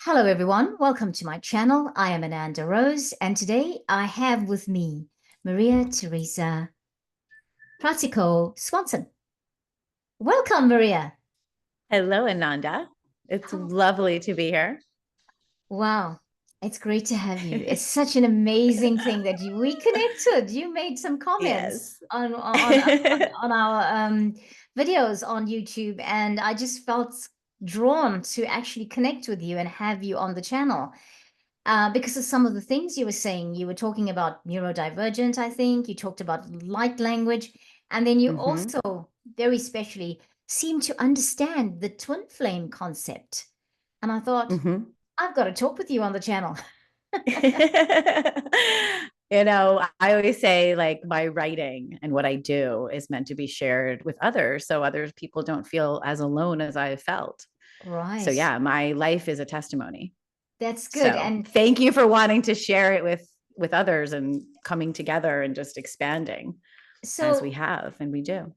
Hello, everyone. Welcome to my channel. I am Ananda Rose, and today I have with me Maria Teresa Pratico-Swanson. Welcome, Maria. Hello, Ananda. It's Oh, lovely to be here. wow. It's great to have you. It's such an amazing thing that we connected. You made some comments Yes. on our videos on YouTube, and I just felt drawn to actually connect with you and have you on the channel. Because of some of the things you were saying. You were talking about neurodivergent, I think. You talked about light language. And then you hmm also very specially seem to understand the twin flame concept. And I thought, hmm I've got to talk with you on the channel. I always say like my writing and what I do is meant to be shared with others so other people don't feel as alone as I have felt. So Right. yeah, my life is a testimony. That's good. So And thank you for wanting to share it with others and coming together and just expanding as we so have and we do.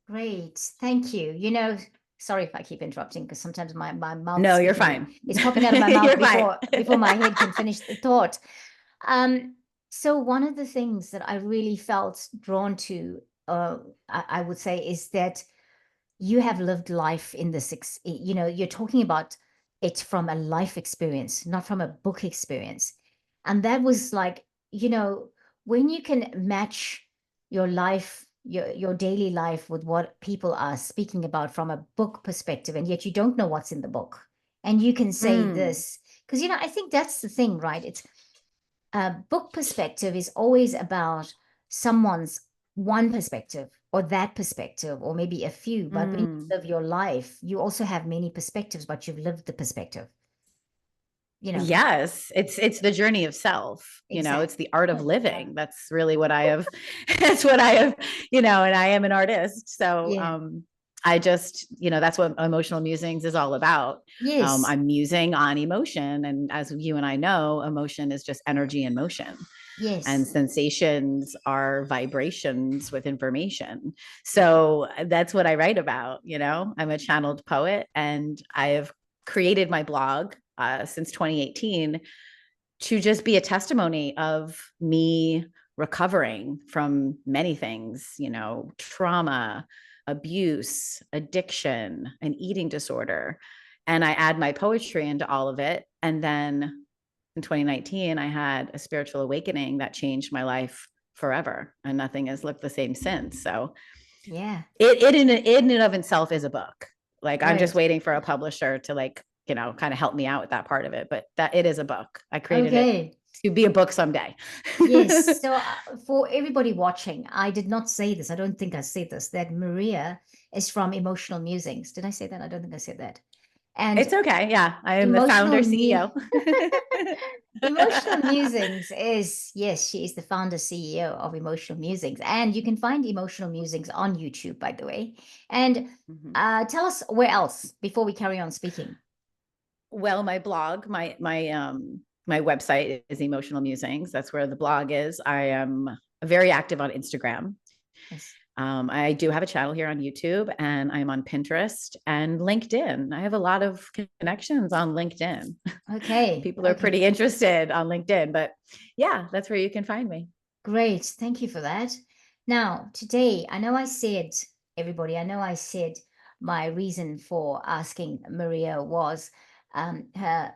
great. Thank you. Sorry if I keep interrupting because sometimes my mouth No, you're speaking fine. is popping out of my mouth You're fine. before my head can finish the thought. So one of the things that I really felt drawn to, I would say, is that you have lived life in this, you're talking about it from a life experience, not from a book experience. And that was like, when you can match your life, your daily life with what people are speaking about from a book perspective, and yet you don't know what's in the book. And you can say Mm, this, because, I think that's the thing, right? It's a book perspective is always about someone's one perspective or that perspective, or maybe a few. But when you mm. live your life, you also have many perspectives, but you've lived the perspective, you know, Yes, it's the journey of self, it's exactly. the art of Oh, yeah. living. That's really what I have that's what I have, and I am an artist. So Yeah. I just, that's what Emotional Musings is all about. Yes. I'm musing on emotion, and as you and I know, emotion is just energy in motion. And Yes. sensations are vibrations with information. So that's what I write about. I'm a channeled poet, and I have created my blog since 2018 to just be a testimony of me recovering from many things, trauma, abuse, addiction, an eating disorder. And I add my poetry into all of it. And then in 2019, I had a spiritual awakening that changed my life forever, and nothing has looked the same since. So Yeah. it in and of itself is a book. Like I'm just Great. waiting for a publisher to kind of help me out with that part of it. But that it is a book. I created it Okay. to be a book someday. Yes. So for everybody watching, I did not say this. I don't think I said this, that Maria is from Emotional Musings. Did I say that? I don't think I said that. And It's okay. Yeah, I am the Emotional founder mu CEO. Emotional Musings is, yes, she is the founder CEO of Emotional Musings. And you can find Emotional Musings on YouTube, by the way. And Mhm. tell us where else before we carry on speaking. Well, my blog, my website is Emotional Musings. That's where the blog is. I am very active on Instagram. Yes. I do have a channel here on YouTube, and I'm on Pinterest and LinkedIn. I have a lot of connections on LinkedIn. Okay. People are Okay. pretty interested on LinkedIn, but yeah, that's where you can find me. Great. Thank you for that. Now, today, I know I said my reason for asking Maria was her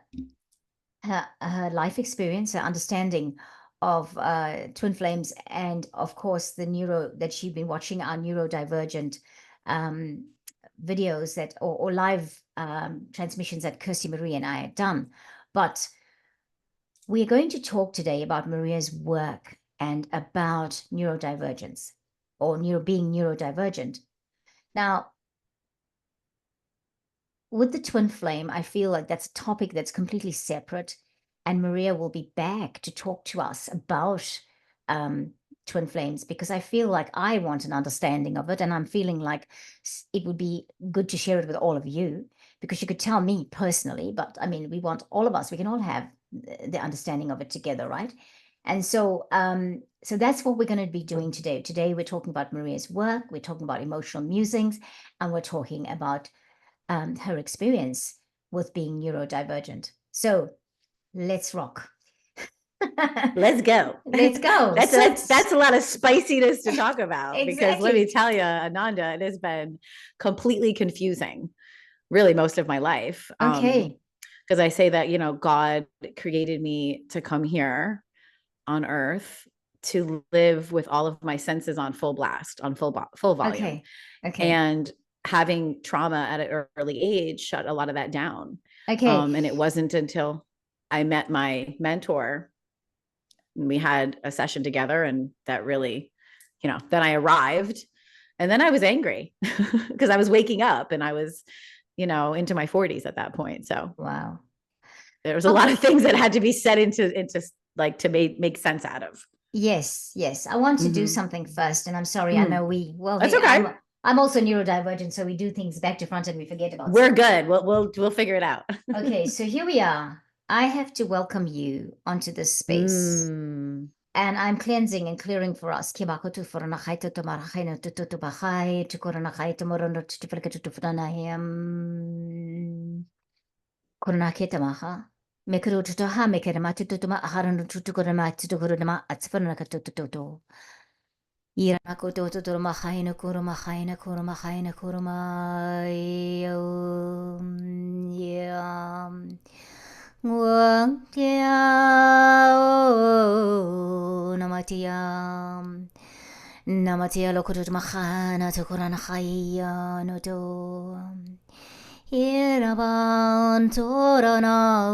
her life experience, her understanding of twin flames, and of course the neuro that she'd been watching our neurodivergent um, videos that or live transmissions that Kirsty Marie and I had done. But we are going to talk today about Maria's work and about neurodivergence or being neurodivergent. Now, with the twin flame, I feel like that's a topic that's completely separate. And Maria will be back to talk to us about um, twin flames because I feel like I want an understanding of it. And I'm feeling like it would be good to share it with all of you because you could tell me personally, but I mean, we want all of us, we can all have the understanding of it together, right? And so that's what we're going to be doing today. Today, we're talking about Maria's work, we're talking about emotional musings, and we're talking about her experience with being neurodivergent. So let's rock. Let's go. Let's go. That's a lot of spiciness to talk about. Exactly. Because let me tell you, Ananda, it has been completely confusing, really, most of my life. Okay. Because I say that, God created me to come here on earth to live with all of my senses on full blast, on full volume. Okay. And having trauma at an early age shut a lot of that down. Okay. And it wasn't until I met my mentor and we had a session together, and that really, then I arrived, and then I was angry because I was waking up and I was, into my 40s at that point. So wow. There was a lot of things that had to be set into like to make sense out of. Yes. I want to do something first, and I'm sorry. I know That's okay. I'm also neurodivergent, so we do things back to front and we forget about. We're good. We'll figure it out. Okay, so here we are. I have to welcome you onto this space. And I'm cleansing and clearing for us. Namatia lokut mahana tukurana khaya no do. Hiraban torana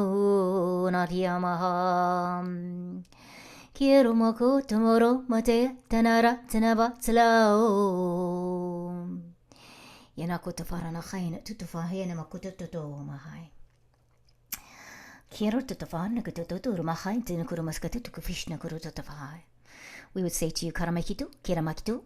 natiyamaha. Kirumako tomorrow mate tanara tanabatlao. Yanakutufarana khayna tutufahena makututo mahai. Kiro tutafana kututur mahai tinukurumaskatu kufishna kurutafahai. We would say to you, Karamakitu, Kiramakitu,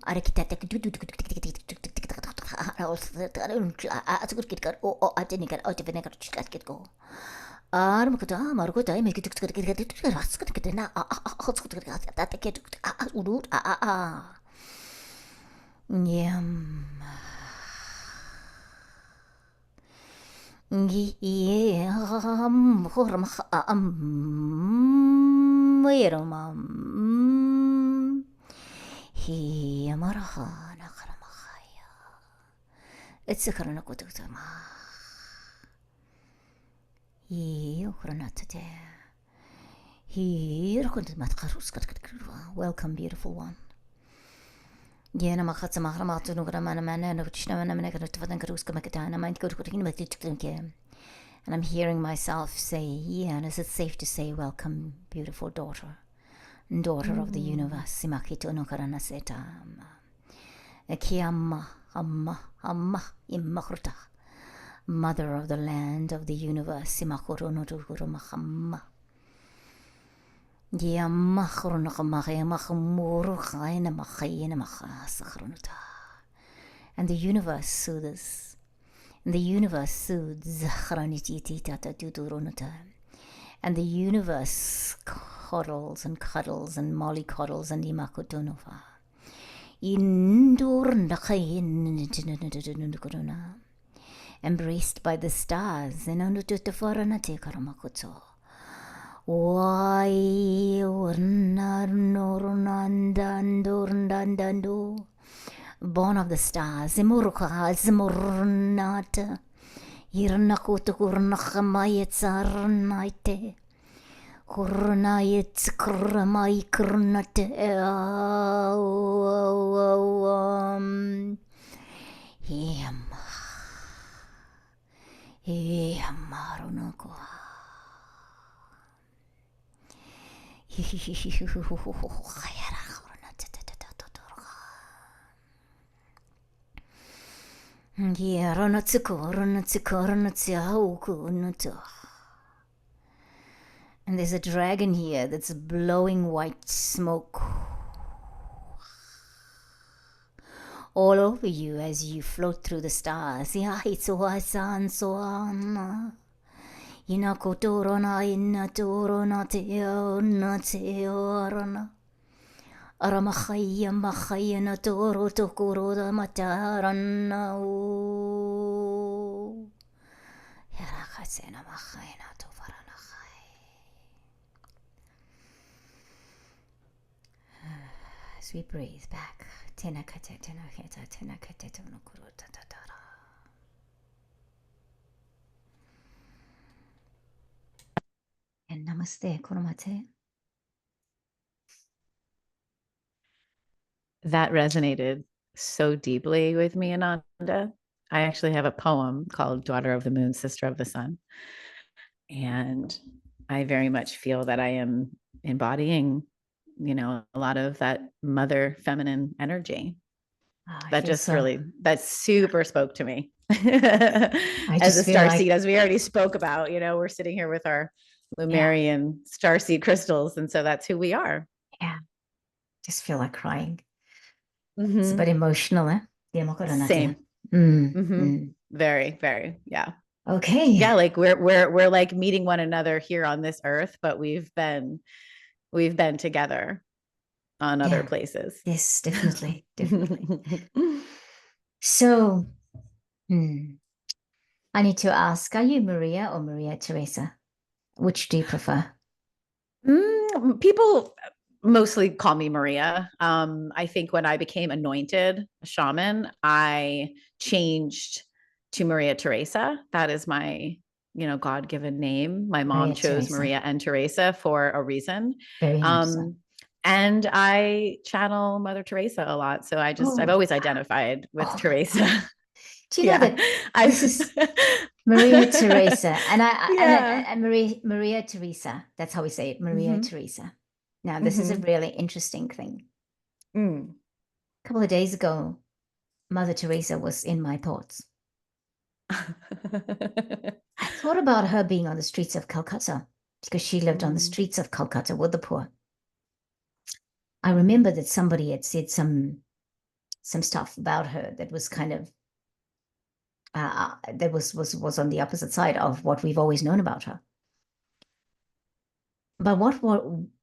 it's a karanakutama. Welcome, beautiful one. And I'm hearing myself say, yeah, and is it safe to say, welcome, beautiful daughter of the universe. Simakito no karanaseta. Kiamma, amma, immakruta. Mother of the land of the universe. Simakuro no tukuro mahamma. And the universe soothes. And the universe soothes. And the universe coddles and cuddles and mollycoddles and imakotonova. Embraced by the stars. Born of the stars. Zimurnata. Irnakutukurnachamayetsarnaite. Kurnayets kurmai kurnate. Marunako. And there's a dragon here that's blowing white smoke all over you as you float through the stars. Aramachaya machaya na toro tokoro da matarana o. Yarakasena machaya na tovarana. as we breathe back. And namaste, kurumate. That resonated so deeply with me, Ananda. I actually have a poem called Daughter of the Moon, Sister of the Sun. And I very much feel that I am embodying, a lot of that mother feminine energy. That just really, that super spoke to me. As a star seed, as we already spoke about, we're sitting here with our Lumerian star seed crystals. And so that's who we are. Yeah. Just feel like crying. It's a bit emotional, eh? Same. Very, very. Yeah. Okay. Yeah, like we're like meeting one another here on this earth, but we've been together on other places. Yes, definitely. So I need to ask, are you Maria or Maria Teresa? Which do you prefer? People mostly call me Maria. I think when I became anointed a shaman, I changed to Maria Teresa. That is my, God-given name. My mom chose Maria and Teresa for a reason. Very much so. And I channel Mother Teresa a lot. So I've always identified with Teresa. Do you know that this is Maria Teresa and Maria Teresa. That's how we say it, Maria Teresa. Now, this is a really interesting thing. A couple of days ago, Mother Teresa was in my thoughts. I thought about her being on the streets of Calcutta because she lived on the streets of Calcutta with the poor. I remember that somebody had said some stuff about her that was kind of that was on the opposite side of what we've always known about her. But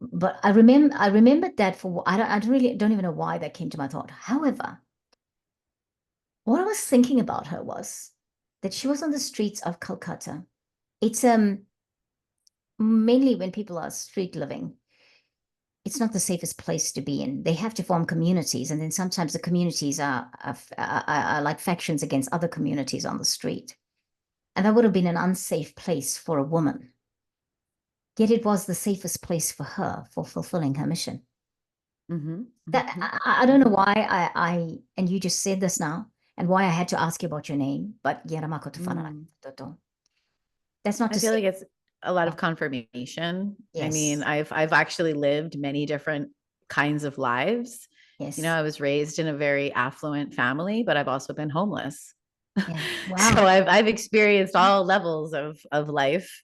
but I remembered that for I really don't even know why that came to my thought. However, what I was thinking about her was that she was on the streets of Calcutta. It's mainly when people are street living, it's not the safest place to be in. They have to form communities, and then sometimes the communities are like factions against other communities on the street. And that would have been an unsafe place for a woman. Yet it was the safest place for her for fulfilling her mission. That I don't know why I and you just said this now, and why I had to ask you about your name, but that's not to I feel say like it's a lot of confirmation. Yes. I mean, I've actually lived many different kinds of lives. Yes. I was raised in a very affluent family, but I've also been homeless. Yeah. Wow. So I've experienced all levels of life,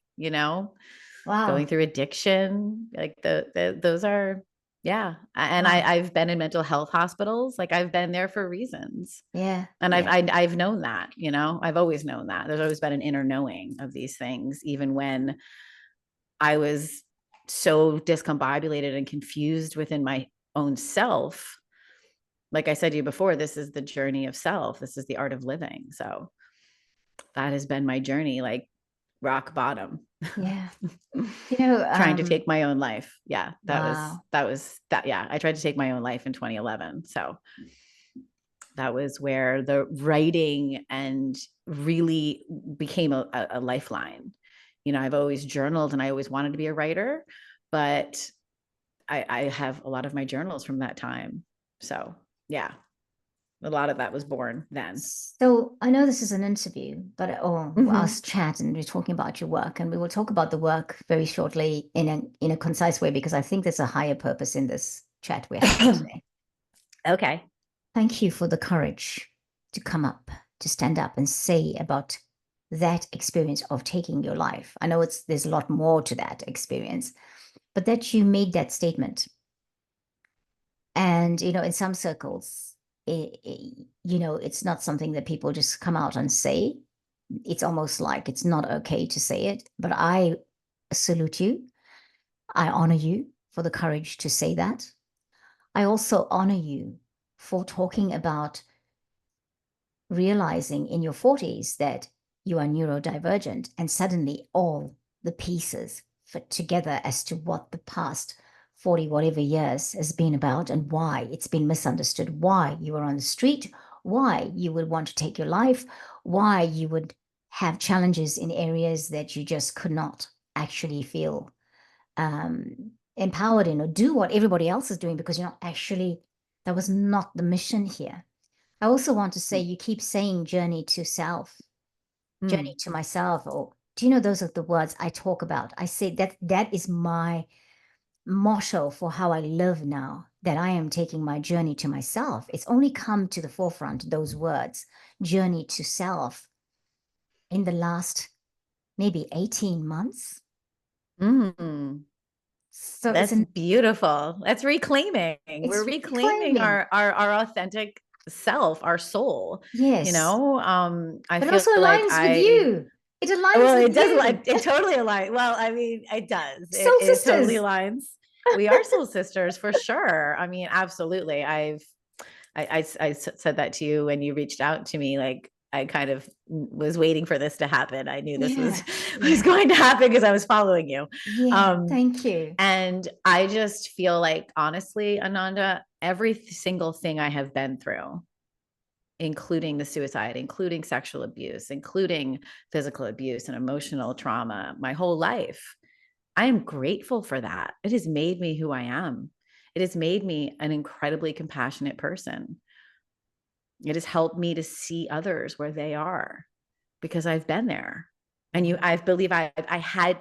Wow. Going through addiction, like those are, yeah. And I've been in mental health hospitals. Like I've been there for reasons. Yeah. And I've known that, I've always known that. There's always been an inner knowing of these things, even when I was so discombobulated and confused within my own self. Like I said to you before, this is the journey of self. This is the art of living. So that has been my journey, like rock bottom. Yeah. Trying to take my own life. Yeah. Wow. Yeah. I tried to take my own life in 2011. So that was where the writing and really became a lifeline. I've always journaled and I always wanted to be a writer, but I have a lot of my journals from that time. So yeah, a lot of that was born then. So I know this is an interview, but us chat and we're talking about your work, and we will talk about the work very shortly in a concise way, because I think there's a higher purpose in this chat we're having today. Okay. Thank you for the courage to come up, to stand up and say about that experience of taking your life. I know there's a lot more to that experience, but that you made that statement. And, in some circles, it's not something that people just come out and say. It's almost like it's not okay to say it, but I salute you. I honor you for the courage to say that. I also honor you for talking about realizing in your 40s that you are neurodivergent, and suddenly all the pieces fit together as to what the past 40 whatever years has been about, and why it's been misunderstood, why you were on the street, why you would want to take your life, why you would have challenges in areas that you just could not actually feel empowered in, or do what everybody else is doing, because you're not actually, that was not the mission here. I also want to say, you keep saying journey to self, journey Mm. to myself, or do you know, those are the words I talk about. I say that that is my motto for how I live now, that I am taking my journey to myself. It's only come to the forefront, those words, journey to self, in the last maybe 18 months. Mm. So it's That's an, beautiful. That's reclaiming. We're it's reclaiming reclaiming. our authentic self, our soul. Yes. I But it feel also like aligns with you. It aligns well, with it does, you. it totally aligns. Well, I mean, it does. Soul It totally sisters. aligns. We are soul sisters for sure. I mean, absolutely. I said that to you when you reached out to me. Like, I kind of was waiting for this to happen. I knew this was Yeah. was Yeah. going to happen because I was following you. Yeah. Um, Thank you. and I just feel like, honestly, Ananda, every single thing I have been through, including the suicide, including sexual abuse, including physical abuse and emotional trauma, my whole life, I am grateful for that. It has made me who I am. It has made me an incredibly compassionate person. It has helped me to see others where they are because I've been there. And I believe I had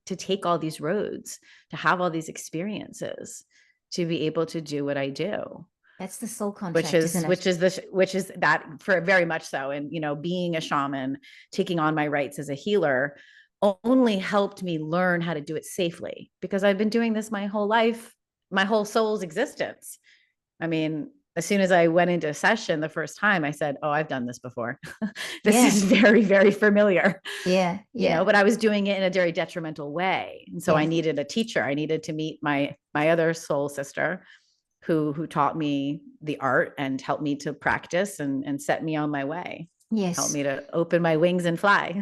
to take all these roads, to have all these experiences, to be able to do what I do, That's the soul which contract, is isn't it? which is that, for very much so. And being a shaman, taking on my rights as a healer, only helped me learn how to do it safely, because I've been doing this my whole life, my whole soul's existence. I mean, as soon as I went into a session the first time, I said, oh, I've done this before. This Yeah. is very, very familiar. Yeah. Yeah. But I was doing it in a very detrimental way. And so I Yeah. needed a teacher. I needed to meet my other soul sister, who taught me the art and helped me to practice and set me on my way, helped Yes. me to open my wings and fly.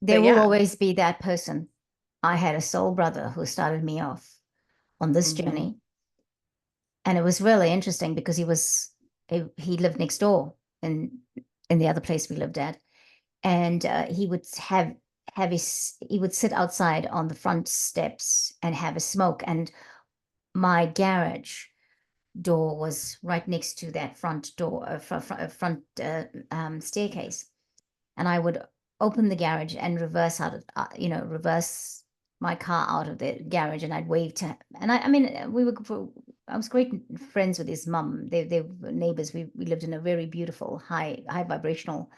There But will yeah. always be that person. I had a soul brother who started me off on this Mm-hmm. journey. And it was really interesting because he lived next door in the other place we lived at. And he would he would sit outside on the front steps and have a smoke. And my garage door was right next to that front door, front staircase. And I would open the garage and reverse my car out of the garage, and I'd wave to him. And I mean, I was great friends with his mum. They were neighbors. We lived in a very beautiful, high vibrational.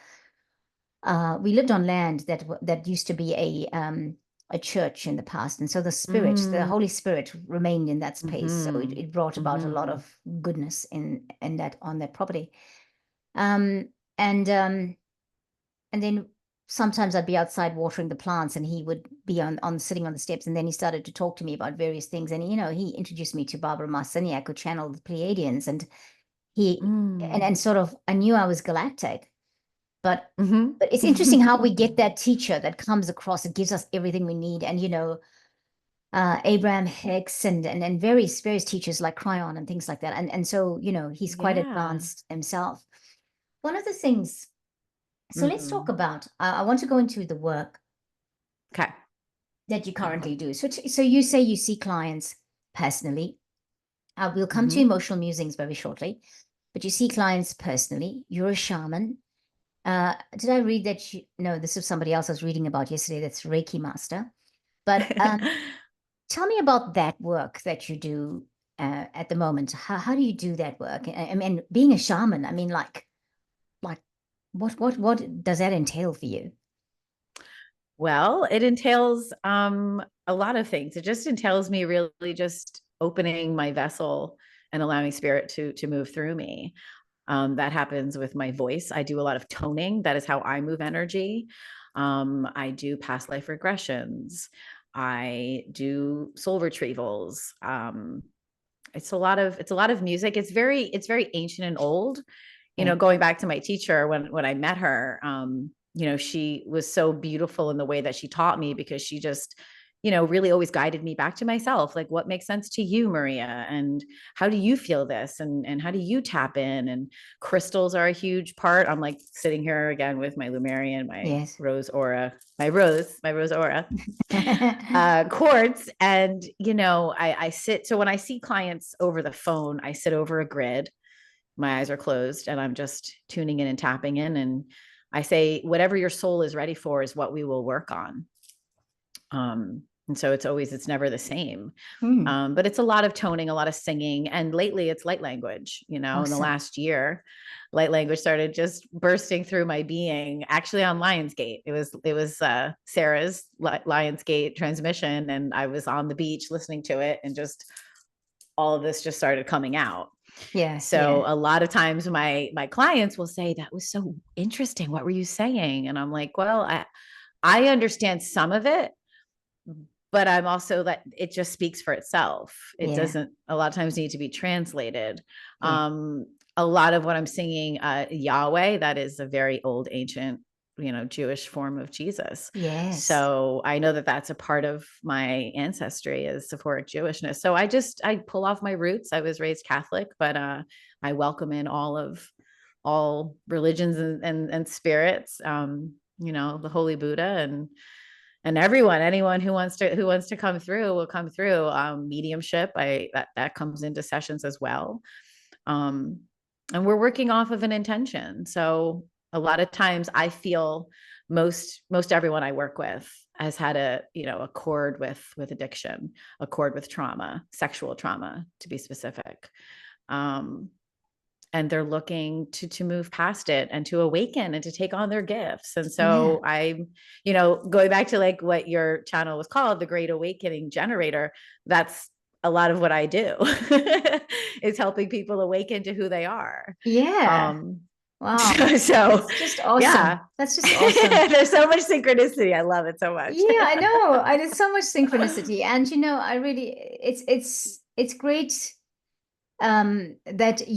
We lived on land that used to be a church in the past, and so the Mm-hmm. Holy Spirit, remained in that space. So Mm-hmm. it brought about a lot Mm-hmm. of goodness in that, on that property. Um, and um, and then sometimes I'd be outside watering the plants, and he would be on sitting on the steps, and then he started to talk to me about various things. And he introduced me to Barbara Marciniak, who channeled the Pleiadians, and he Mm. and sort of, I knew I was galactic, but Mm-hmm. it's interesting how we get that teacher that comes across and gives us everything we need. And Abraham Hicks and various teachers like Cryon and things like that. And so he's quite Yeah. advanced himself. One of the things. So let's talk Mm. about. I want to go into the work Okay. that you currently do. So you say you see clients personally. We'll come to Mm-hmm. emotional musings very shortly, but you see clients personally. You're a shaman. Did I read that no, this is somebody else I was reading about yesterday. That's Reiki master. But tell me about that work that you do at the moment. How do you do that work? I mean, being a shaman. I mean, like what does that entail for you? Well, it entails a lot of things. It just entails me really just opening my vessel and allowing spirit to move through me. That happens with my voice. I do a lot of toning. That is how I move energy. I do past life regressions. I do soul retrievals. It's a lot of music. It's very ancient and old. Okay. Going back to my teacher, when I met her, she was so beautiful in the way that she taught me, because she just really always guided me back to myself. Like, what makes sense to you, Maria? And how do you feel this? And how do you tap in? And crystals are a huge part. I'm like sitting here again with my Lumerian, my Yes. rose aura, my rose aura quartz. And, I sit, so when I see clients over the phone, I sit over a grid, my eyes are closed, and I'm just tuning in and tapping in. And I say, whatever your soul is ready for is what we will work on. And so it's never the same. Mm, But it's a lot of toning, a lot of singing. And lately it's light language, in the awesome. last year, light language started just bursting through my being, actually on Lionsgate. It was Sarah's Lionsgate transmission. And I was on the beach listening to it, and just all of this just started coming out. Yeah, So yeah, a lot of times my clients will say, that was so interesting. What were you saying? And I'm like, well, I understand some of it, but I'm also that it just speaks for itself. It yeah, doesn't a lot of times need to be translated. yeah. A lot of what I'm singing, Yahweh, that is a very old, ancient, Jewish form of Jesus. Yes. So I know that that's a part of my ancestry, is Sephoric Jewishness. So I pull off my roots. I was raised Catholic, but I welcome in all religions and spirits. The Holy Buddha, and anyone who wants to come through will come through. Mediumship, that comes into sessions as well. um and we're working off of an intention. So a lot of times I feel most everyone I work with has had a cord with addiction, a cord with trauma, sexual trauma, to be specific. um and they're looking to move past it and to awaken and to take on their gifts. And Yeah. so I'm, going back to like what your channel was called, the Great Awakening Generator. That's a lot of what I do is helping people awaken to who they are. Yeah. Um, Wow. so That's just yeah, awesome. That's just awesome. there's so much synchronicity. I love it so much. Yeah, I know. I did so much synchronicity. And I really it's great that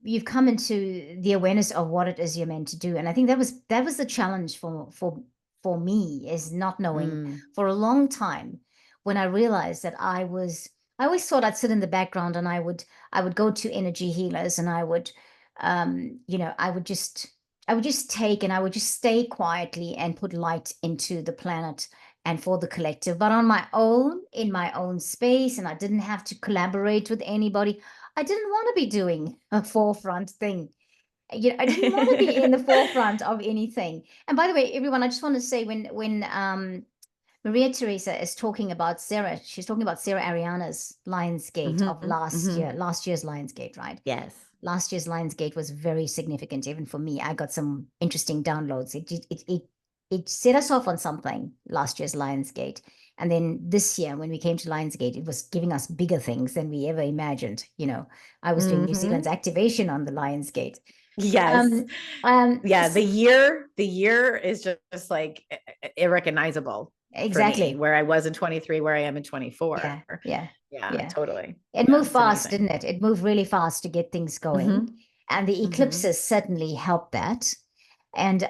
you've come into the awareness of what it is you're meant to do. And I think that was the challenge for me, is not knowing Mm, for a long time, when I realized that I always thought I'd sit in the background, and I would go to energy healers, and I would just take, and I would just stay quietly and put light into the planet and for the collective, but on my own, in my own space, and I didn't have to collaborate with anybody. I didn't want to be doing a forefront thing. I didn't want to be in the forefront of anything. And by the way, everyone, I just want to say, when Maria Teresa is talking about Sarah, she's talking about Sarah Ariana's Lionsgate of mhm, mhm. last year's Lionsgate, right? Yes. Last year's Lionsgate was very significant, even for me. I got some interesting downloads. It set us off on something, last year's Lionsgate. And then this year, when we came to Lionsgate, it was giving us bigger things than we ever imagined. I was doing New Zealand's Hmm. activation on the Lionsgate. Yes. Um, um, Yeah, s- the year is just like irrecognizable for me, exactly. where I was in 23, where I am in 24. Yeah, yeah, Yeah, yeah. totally. It Yeah, moved it's fast, amazing. didn't it? It moved really fast to get things going. Hmm. And the Hmm. eclipses certainly helped that. And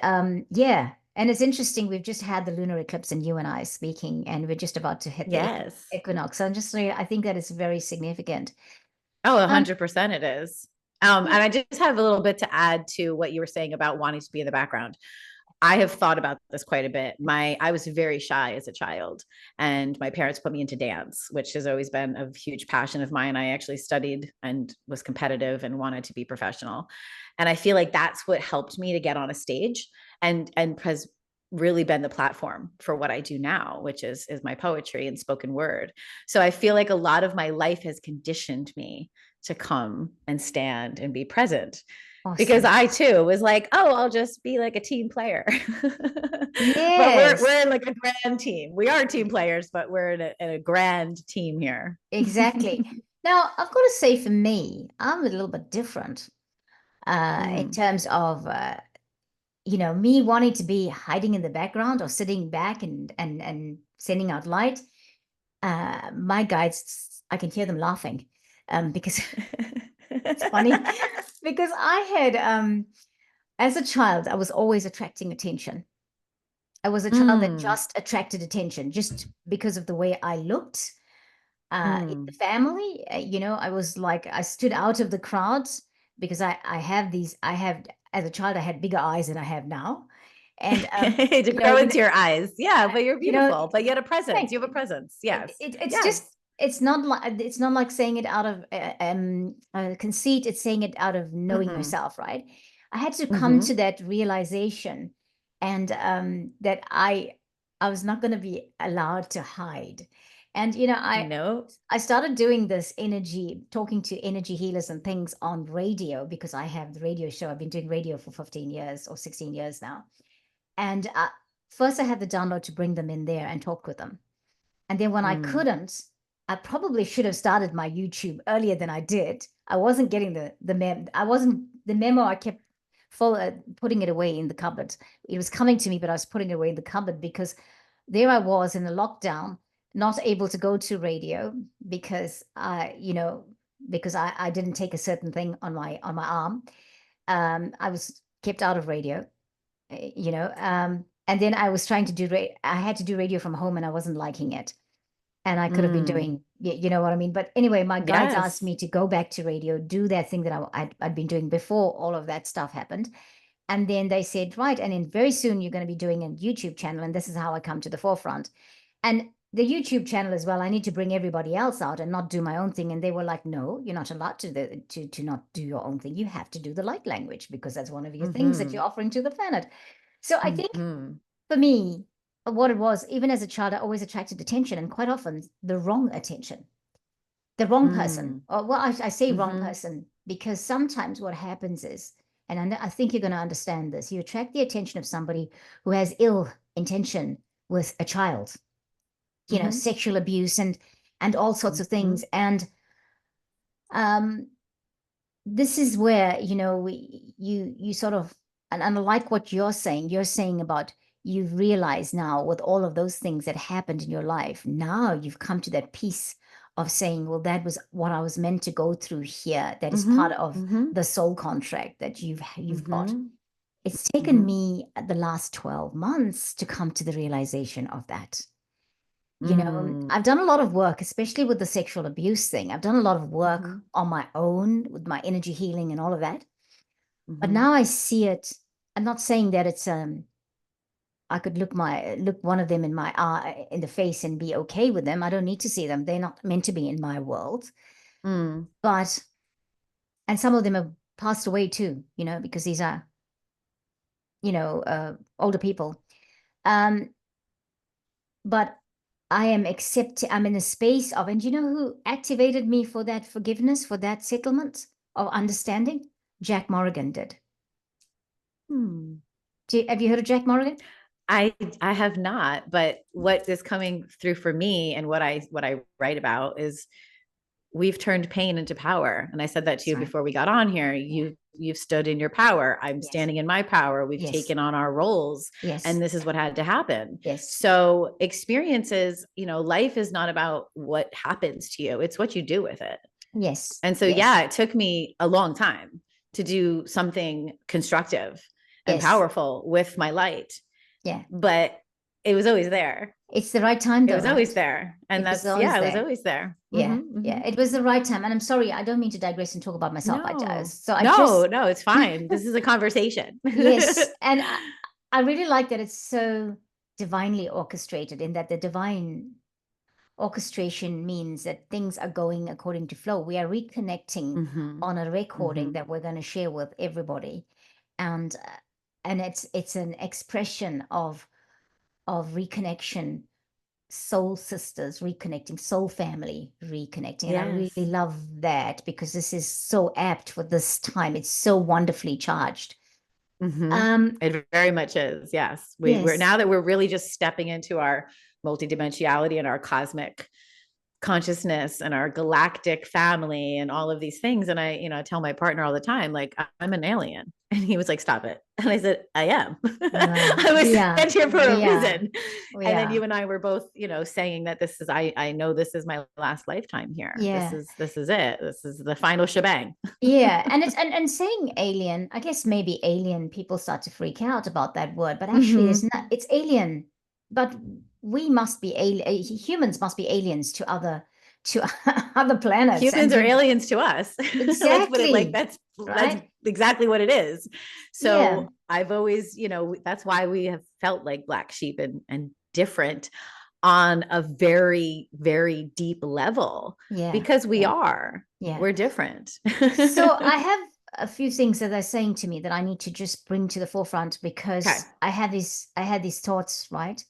yeah, and it's interesting. We've just had the lunar eclipse, and you and I speaking, and we're just about to hit the Yes. equinox. So I think that is very significant. Oh, Um, 100% it is. yeah, And I just have a little bit to add to what you were saying about wanting to be in the background. I have thought about this quite a bit. I was very shy as a child, and my parents put me into dance, which has always been a huge passion of mine. I actually studied and was competitive and wanted to be professional. And I feel like that's what helped me to get on a stage, and has really been the platform for what I do now, which is my poetry and spoken word. So I feel like a lot of my life has conditioned me to come and stand and be present, because awesome. I too was like, oh, I'll just be like a team player. But we're Yes, in like a grand team. We are team players, but we're in a grand team here. exactly. Now, I've got to say, for me, I'm a little bit different in Mm. terms of me wanting to be hiding in the background or sitting back and sending out light. My guides, I can hear them laughing, because it's funny, because I had, as a child, I was always attracting attention. I was a child that Mm, just attracted attention just because of the way I looked in the mm. family. I was like, I stood out of the crowds because I have, as a child, I had bigger eyes than I have now. And, To you know, grow you know, into your eyes. Yeah, but you're you know, beautiful, but you had a presence. thank You have a you. presence. It, Yes. it, it's just, Yes. it's not like saying it out of conceit. It's saying it out of knowing Mm-mm. yourself, right? I had to come to Mm-hmm. that realization, and that I was not going to be allowed to hide. And No. I started doing this energy, talking to energy healers and things on radio because I have the radio show. I've been doing radio for 15 years or 16 years now. And first, I had the download to bring them in there and talk with them. And then when I Mm. couldn't, I probably should have started my YouTube earlier than I did. I wasn't getting I wasn't the memo. I kept putting it away in the cupboard. It was coming to me, but I was putting it away in the cupboard because there I was in a lockdown, not able to go to radio because I didn't take a certain thing on my arm. I was kept out of radio, and then I was trying to I had to do radio from home and I wasn't liking it. And I could have been Mm. doing, you know what I mean? But anyway, my guides asked Yes. me to go back to radio, do that thing that I'd been doing before all of that stuff happened. And then they said, right, and then very soon you're going to be doing a YouTube channel. And this is how I come to the forefront. And the YouTube channel as well, I need to bring everybody else out and not do my own thing. And they were like, no, you're not allowed to not do your own thing. You have to do the light language because that's one of your things that Mm-hmm. you're offering to the planet. So I think Mm-hmm. for me, what it was, even as a child, I always attracted attention, and quite often the wrong attention, the wrong person. Mm. Or well, I say wrong Mm-hmm. person because sometimes what happens is, and I think you're going to understand this, you attract the attention of somebody who has ill intention with a child, Mm-hmm. sexual abuse and all sorts of Mm-hmm. things. And um, this is where you sort of, and I like what you're saying about, you've realized now with all of those things that happened in your life, now you've come to that piece of saying, well, that was what I was meant to go through here, that is Mm-hmm. part of Mm-hmm. the soul contract that you've got. Mm-hmm. It's taken Mm-hmm. me the last 12 months to come to the realization of that. Mm. I've done a lot of work, especially with the sexual abuse thing. I've done a lot of work Mm-hmm. on my own with my energy healing and all of that. But Mm-hmm. now I see it. I'm not saying that it's I could look one of them in my eye in the face and be okay with them. I don't need to see them. They're not meant to be in my world. Mm. But and some of them have passed away too, because these are, older people. Um, but I'm in a space of, and you know who activated me for that forgiveness, for that settlement of understanding? Jack Morrigan did. Hmm. Have you heard of Jack Morrigan? I have not, but what is coming through for me and what I write about is we've turned pain into power. And I said that to That's you right. before we got on here. Yeah. You've stood in your power. I'm Yes. standing in my power. We've Yes. taken on our roles, Yes. and this is what had to happen. Yes. So experiences, life is not about what happens to you. It's what you do with it. Yes. And so Yes. yeah, it took me a long time to do something constructive and Yes. powerful with my light, Yeah. but it was always there. It's the right time It though, was always right? there. And It was that's, always yeah, it was there. always there. Yeah. Mm-hmm, mm-hmm. Yeah. It was the right time. And I'm sorry, I don't mean to digress and talk about myself. No, So I no, just, no, it's fine. This is a conversation. yes. And I really like that it's so divinely orchestrated, in that the divine orchestration means that things are going according to flow. We are reconnecting Mm-hmm, on a recording mm-hmm. that we're going to share with everybody. And it's an expression of reconnection, soul sisters reconnecting, soul family reconnecting. And I really Yes. love that because this is so apt for this time. It's so wonderfully charged. Mm-hmm. Um, It very much is. Yes. We're yes, now that we're really just stepping into our multidimensionality and our cosmic consciousness and our galactic family and all of these things. And I tell my partner all the time, like, I'm an alien. And he was like, stop it. And I said, I am. Wow. I was Yeah. sent here for a Yeah. reason. And then Yeah. you and I were both, saying that this is, I know this is my last lifetime here. Yeah. This is it. This is the final shebang. Yeah. And it's and saying alien, I guess maybe alien, people start to freak out about that word, but actually it's Mm-hmm. not, it's alien. But we must be alien, humans must be aliens to other planets. And Humans are we aliens to us. Let's put it like exactly, that's right? exactly what it is. Yeah. So I've always, that's why we have felt like black sheep and different on a very, very deep level, Yeah. because we Yeah. are. Yeah. We're different. So I have a few things that they're saying to me that I need to just bring to the forefront Okay. because I had these thoughts, right?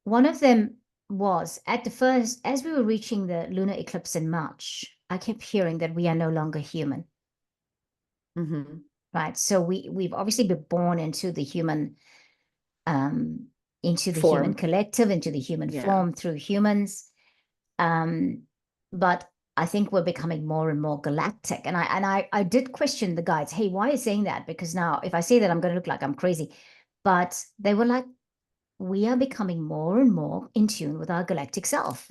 One of them was at the first, as we were reaching the lunar eclipse in March, I kept hearing that we are no longer human, Mm-hmm. right? So we've obviously been born um, into the human Form. collective, into the human Yeah. form through humans. Um, but I think we're becoming more and more galactic. And I did question the guides, hey, why are you saying that? Because now if I say that, I'm going to look like I'm crazy. But they were like, we are becoming more and more in tune with our galactic self.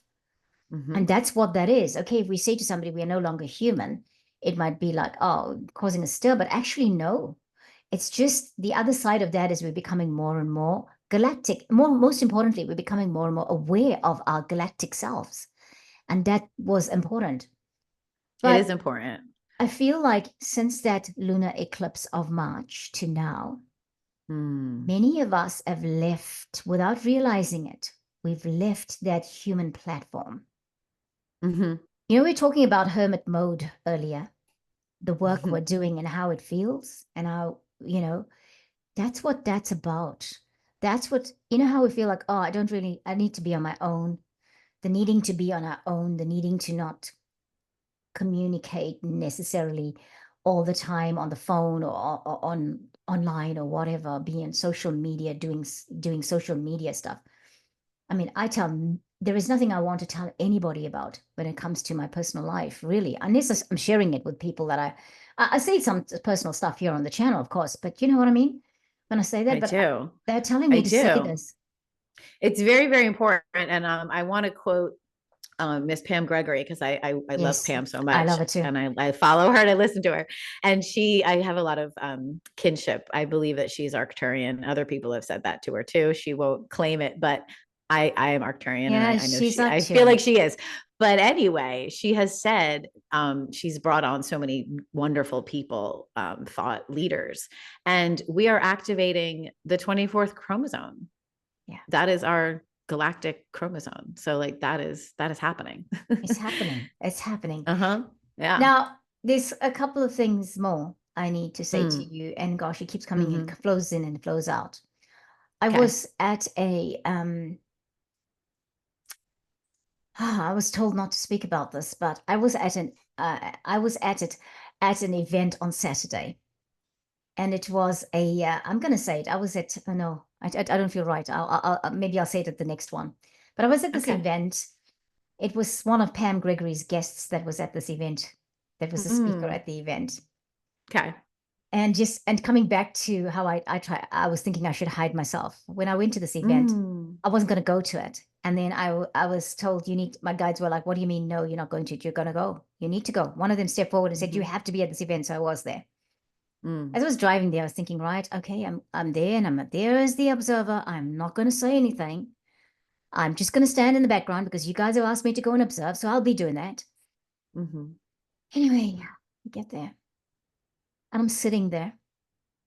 Mm-hmm. And that's what that is. Okay, if we say to somebody we are no longer human, it might be like, oh, causing a stir, but actually, no. It's just the other side of that is we're becoming more and more galactic. Most importantly, we're becoming more and more aware of our galactic selves. And that was important. It But is important. I feel like since that lunar eclipse of March to now, Mm. many of us have left without realizing it. We've left that human platform. Mm-hmm. You know, we were talking about hermit mode earlier, the work Mm-hmm. we're doing and how it feels and how, that's what that's about. That's what, how we feel like, oh, I need to be on my own. The needing to be on our own, the needing to not communicate necessarily all the time on the phone or on online or whatever, be in social media, doing social media stuff. I mean, there is nothing I want to tell anybody about when it comes to my personal life, really, unless I'm sharing it with people that I say some personal stuff here on the channel, of course, but you know what I mean when I say that. I But do. they're telling I me to say do. this. It's very, very important. And I want to quote Miss Pam Gregory, because I love Yes, Pam so I much, love it too. and I follow her and I listen to her. And I have a lot of kinship. I believe that she's Arcturian. Other people have said that to her too. She won't claim it, but I am Arcturian, and Yeah, I know she's I feel like Arcturian. she is. But anyway, she has said she's brought on so many wonderful people, thought leaders, and we are activating the 24th chromosome. Yeah, That is our galactic chromosome. So like that is happening. it's happening. It's happening. Uh-huh. Yeah. Now, there's a couple of things more I need to say to Mm. you, and gosh, it keeps coming in, Mm-hmm. flows in and flows out. I Okay. was at a I was told not to speak about this, but I was at an event on Saturday, and it was I'm going to say it. I was at oh no, I don't feel right. Maybe I'll say it at the next one. But I was at this Okay. event. It was one of Pam Gregory's guests that was at this event. That was the speaker Mm. at the event. Okay. And coming back to how I was thinking I should hide myself when I went to this event. Mm. I wasn't going to go to it, and then I was told my guides were like, what do you mean no, you're not going to it? You're going to go, you need to go. One of them stepped forward and said, you Mm-hmm. have to be at this event. So I was there. Mm. As I was driving there, I was thinking, right, okay, I'm there, and I'm there as the observer. I'm not going to say anything. I'm just going to stand in the background because you guys have asked me to go and observe, so I'll be doing that. Mm-hmm. Anyway, I get there, and I'm sitting there.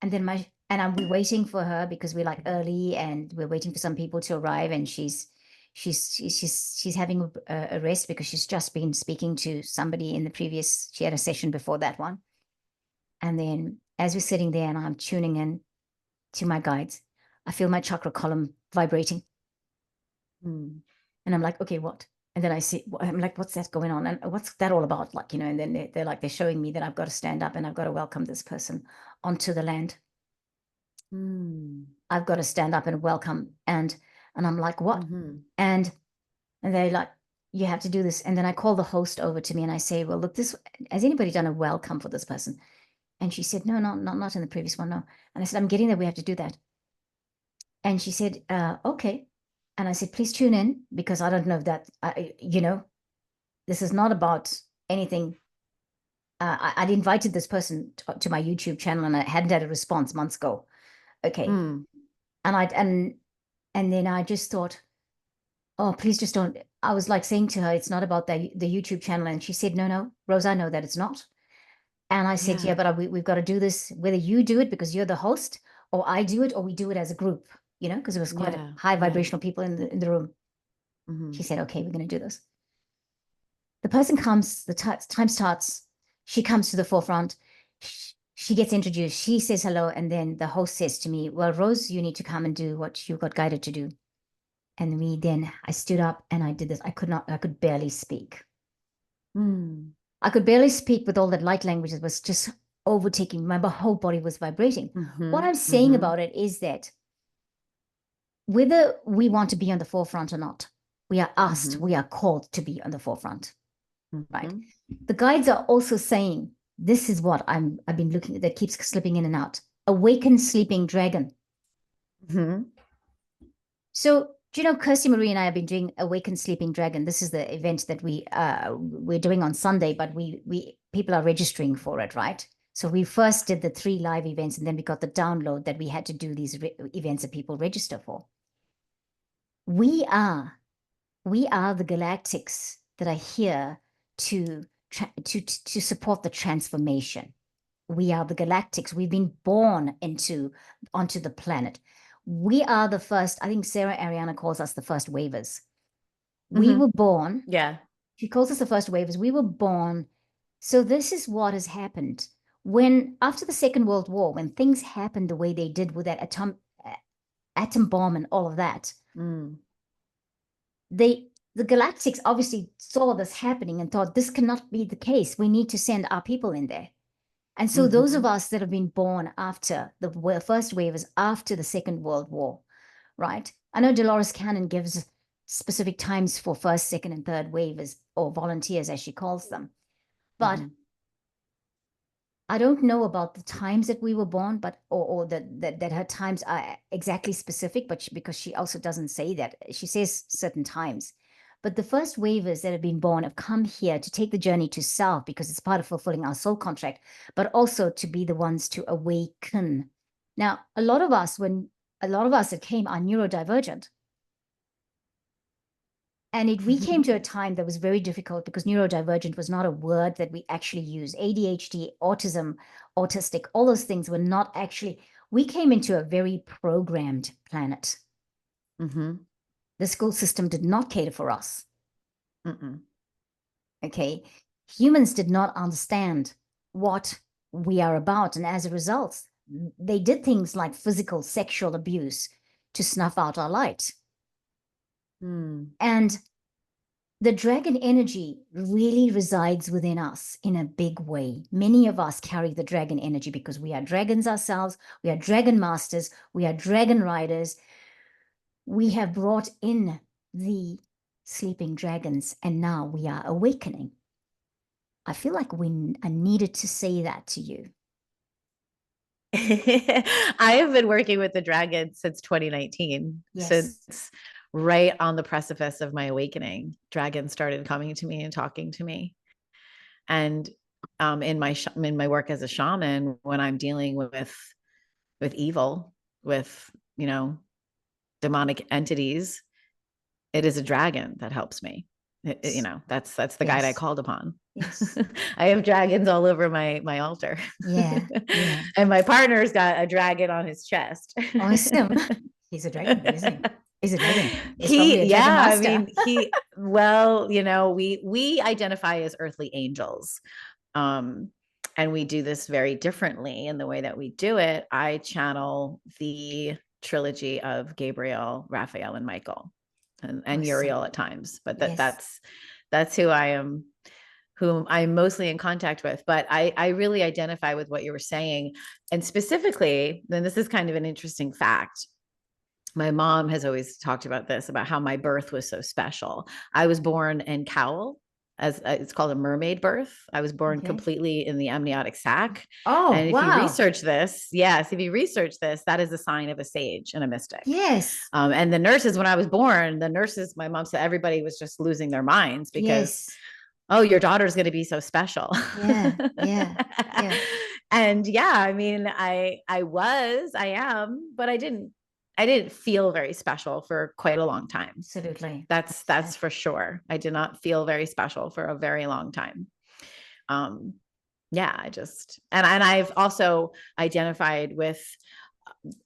And then we're waiting for her because we're like early and we're waiting for some people to arrive, and she's having a rest because she's just been speaking to somebody in the previous, she had a session before that one. And then as we're sitting there and I'm tuning in to my guides, I feel my chakra column vibrating, Mm. and I'm like, okay, what? And then I'm like, what's that going on? And what's that all about? Like, and then they're showing me that I've got to stand up and I've got to welcome this person onto the land. Mm. I've got to stand up and welcome. And I'm like, what? Mm-hmm. And they're like, you have to do this. And then I call the host over to me and I say, well, look, this has anybody done a welcome for this person? And she said, no, not in the previous one, no. And I said, I'm getting there. We have to do that. And she said, okay. And I said, please tune in, because I don't know if that, this is not about anything. I'd invited this person to my YouTube channel, and I hadn't had a response months ago. Okay. Mm. And then I just thought, oh, please just don't. I was like saying to her, it's not about the YouTube channel. And she said, no, Rose, I know that it's not. And I said, yeah, but we've got to do this, whether you do it because you're the host, or I do it, or we do it as a group, because it was quite a high vibrational people in the room. Mm-hmm. She said, okay, we're going to do this. The person comes, the time starts. She comes to the forefront. She gets introduced. She says hello. And then the host says to me, well, Rose, you need to come and do what you got guided to do. And I stood up and I did this. I could barely speak. Mm. I could barely speak with all that light language that was just overtaking. My whole body was vibrating. Mm-hmm. What I'm saying about it is that whether we want to be on the forefront or not, we are asked, we are called to be on the forefront, right? The guides are also saying, this is what I've been looking at that keeps slipping in and out. Awaken sleeping dragon. So, Kirsty Marie and I have been doing Awaken Sleeping Dragon. This is the event that we're doing on Sunday, but people are registering for it, right? So we first did the 3 live events, and then we got the download that we had to do these events that people register for. We are the galactics that are here to support the transformation. We are the galactics. We've been born onto the planet. We are the first. I think Sarah Ariana calls us the first wavers. We were born. Yeah. She calls us the first wavers. We were born. So this is what has happened. After the Second World War, when things happened the way they did with that atom bomb and all of that, the galactics obviously saw this happening and thought, this cannot be the case. We need to send our people in there. And so those of us that have been born after the first wavers, after the Second World War, right? I know Dolores Cannon gives specific times for first, second, and third wavers, or volunteers, as she calls them. But I don't know about the times that we were born, but or that her times are exactly specific, but because she also doesn't say that. She says certain times. But the first wavers that have been born have come here to take the journey to self, because it's part of fulfilling our soul contract, but also to be the ones to awaken. Now, a lot of us that came are neurodivergent. And we came to a time that was very difficult, because neurodivergent was not a word that we actually use. ADHD, autism, autistic, all those things were not actually. We came into a very programmed planet. The school system did not cater for us. Okay. Humans did not understand what we are about. And as a result, they did things like physical, sexual abuse to snuff out our light. And the dragon energy really resides within us in a big way. Many of us carry the dragon energy because we are dragons ourselves. We are dragon masters. We are dragon riders. We have brought in the sleeping dragons, and now we are awakening. I feel like I needed to say that to you. I have been working with the dragon since 2019, since right on the precipice of my awakening. Dragons started coming to me and talking to me. And in my work as a shaman, when I'm dealing with evil, with demonic entities, it is a dragon that helps me. That's the guide I called upon. Yes. I have dragons all over my altar. Yeah. And my partner's got a dragon on his chest. Awesome. He's a dragon, isn't he? He's a dragon. He's probably a dragon master. We identify as earthly angels. And we do this very differently in the way that we do it. I channel the trilogy of Gabriel, Raphael, and Michael, and Uriel at times, but that's who I'm mostly in contact with. But I really identify with what you were saying. And specifically, then this is kind of an interesting fact. My mom has always talked about this, about how my birth was so special. I was born in Cowell, it's called a mermaid birth. I was born Okay. completely in the amniotic sac. Oh, And if you wow. research this, yes, if you research this, that is a sign of a sage and a mystic. Yes. And the nurses, when I was born, the nurses, my mom said everybody was just losing their minds because, Yes. oh, your daughter's going to be so special. Yeah. Yeah. Yeah. And yeah, I mean, I am, but I didn't feel very special for quite a long time. Absolutely. That's for sure. I did not feel very special for a very long time. Um, yeah, and I've also identified with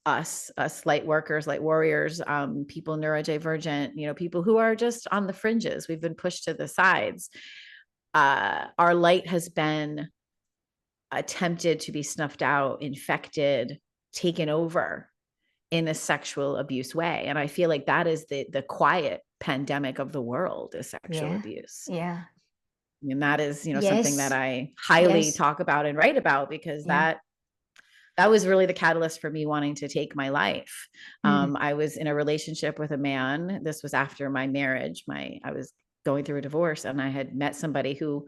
us light workers, light warriors, people neurodivergent, people who are just on the fringes. We've been pushed to the sides. Our light has been attempted to be snuffed out, infected, taken over in a sexual abuse way. And I feel like that is the quiet pandemic of the world, is sexual Yeah. abuse. Yeah. And that is, something that Yes. I highly Yes. talk about and write about, because Yeah. that was really the catalyst for me wanting to take my life. Mm. I was in a relationship with a man. This was after my marriage. I was going through a divorce, and I had met somebody who,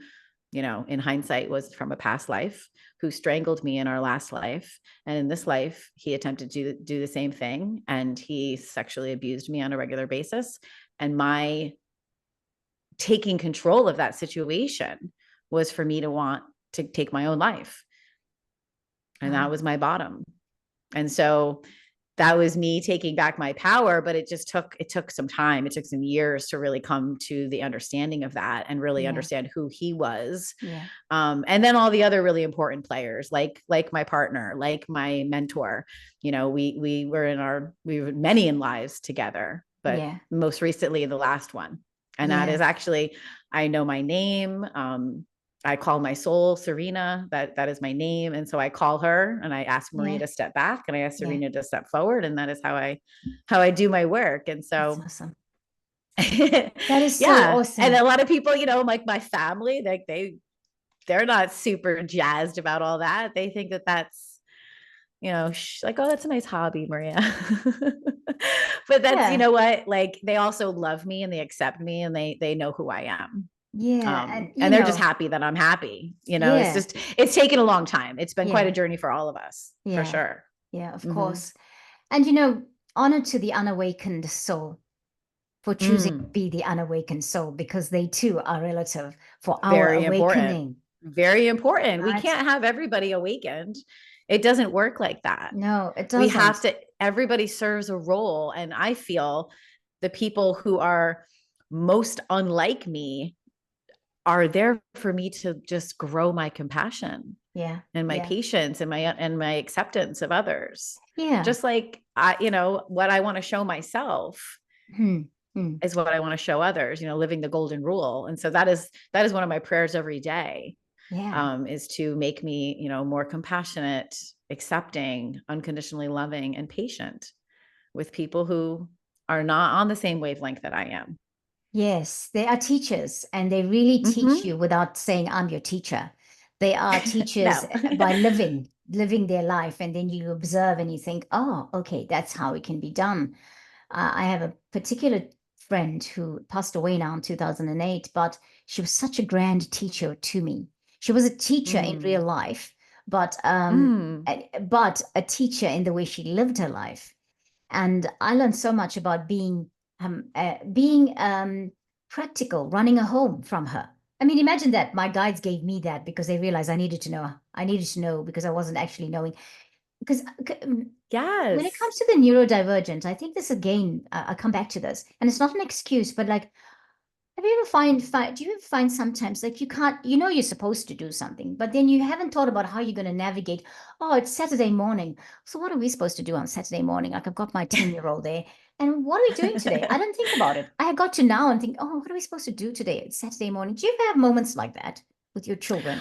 in hindsight, was from a past life, who strangled me in our last life. And in this life, he attempted to do the same thing. And he sexually abused me on a regular basis. And my taking control of that situation was for me to want to take my own life. And that Oh, was my bottom. And so that was me taking back my power, but it took some time. It took some years to really come to the understanding of that and really yeah. understand who he was. Yeah. And then all the other really important players, like my partner, like my mentor. We were many in lives together, but Yeah. most recently the last one. And that is Yes. actually, I know my name. I call my soul Serena. That is my name. And so I call her and I ask Maria Yeah. to step back, and I ask Yeah. Serena to step forward. And that is how I do my work. And That's so awesome. That is so yeah. And awesome. a lot of people, like my family, like they're not super jazzed about all that. They think that that's, like, oh, that's a nice hobby, Maria. But that's, Yeah. what, like, they also love me and they accept me and they know who I am. Yeah. And And they're just happy that I'm happy. yeah. It's taken a long time. It's been quite Yeah. a journey for all of us, for Yeah. sure. Yeah. Of Mm-hmm. course. And honor to the unawakened soul for choosing to Mm, be the unawakened soul, because they too are relative for our very important. awakening. Very important. We Right? can't have everybody awakened. It doesn't work like that. No, it We have doesn't. to, everybody serves a role. And I feel the people who are most unlike me are there for me to just grow my compassion Yeah. and my Yeah. patience and my acceptance of others. Yeah. Just like what I want to show myself Hmm. Hmm. is what I want to show others, living the golden rule. And so that is one of my prayers every day, Yeah. is to make me, more compassionate, accepting, unconditionally loving, and patient with people who are not on the same wavelength that I am. Yes, they are teachers, and they really teach Mm-hmm. you without saying, I'm your teacher. They are teachers No. by living their life. And then you observe and you think, oh, okay, that's how it can be done. I have a particular friend who passed away now in 2008, but she was such a grand teacher to me. She was a teacher in real Mm. life, but Mm. but a teacher in the way she lived her life. And I learned so much about being practical, running a home from her. I mean, imagine that my guides gave me that because they realized I needed to know. I needed to know because I wasn't actually knowing. Because when it Yes. comes to the neurodivergent, I think this again, I come back to this, and it's not an excuse, but like, have you ever do you ever find sometimes like you can't, you're supposed to do something, but then you haven't thought about how you're going to navigate. Oh, it's Saturday morning. So what are we supposed to do on Saturday morning? Like I've got my 10-year-old there. And what are we doing today? I don't think about it. I got to now and think, oh, what are we supposed to do today? It's Saturday morning. Do you ever have moments like that with your children?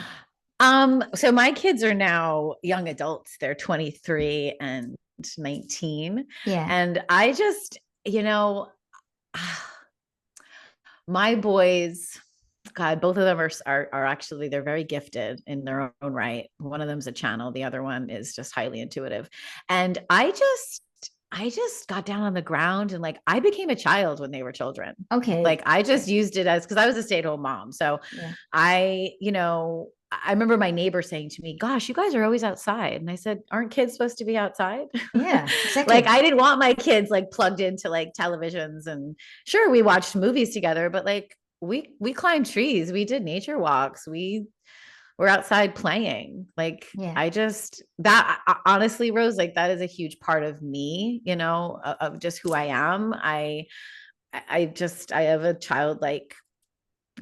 So my kids are now young adults. They're 23 and 19. Yeah. And I just, my boys, God, both of them are actually, they're very gifted in their own right. One of them's a channel, the other one is just highly intuitive. And I just got down on the ground and like I became a child when they were children. Okay. Like I just used it as because I was a stay-at-home mom. So Yeah. I remember my neighbor saying to me, "Gosh, you guys are always outside." And I said, "Aren't kids supposed to be outside?" Yeah, Like exactly. I didn't want my kids like plugged into like televisions and sure we watched movies together, but like we climbed trees, we did nature walks, we were outside playing. Like Yeah. I just that honestly, Rose, like that is a huge part of me, of just who I am. I have a childlike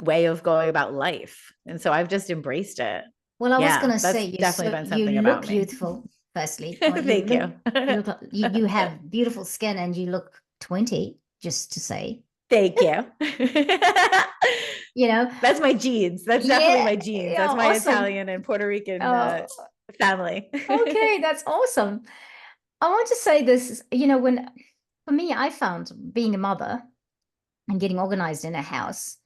way of going about life. And so I've just embraced it. Well, I was Yeah, gonna say that's you definitely so been you something about look me. youthful, firstly. Or Thank you. you look like you have beautiful skin and you look 20, just to say. Thank you. You know? That's my genes. That's definitely Yeah, my genes. yeah, That's my awesome. Italian and Puerto Rican Oh, family. okay, that's awesome. I want to say this, when for me, I found being a mother and getting organized in a house,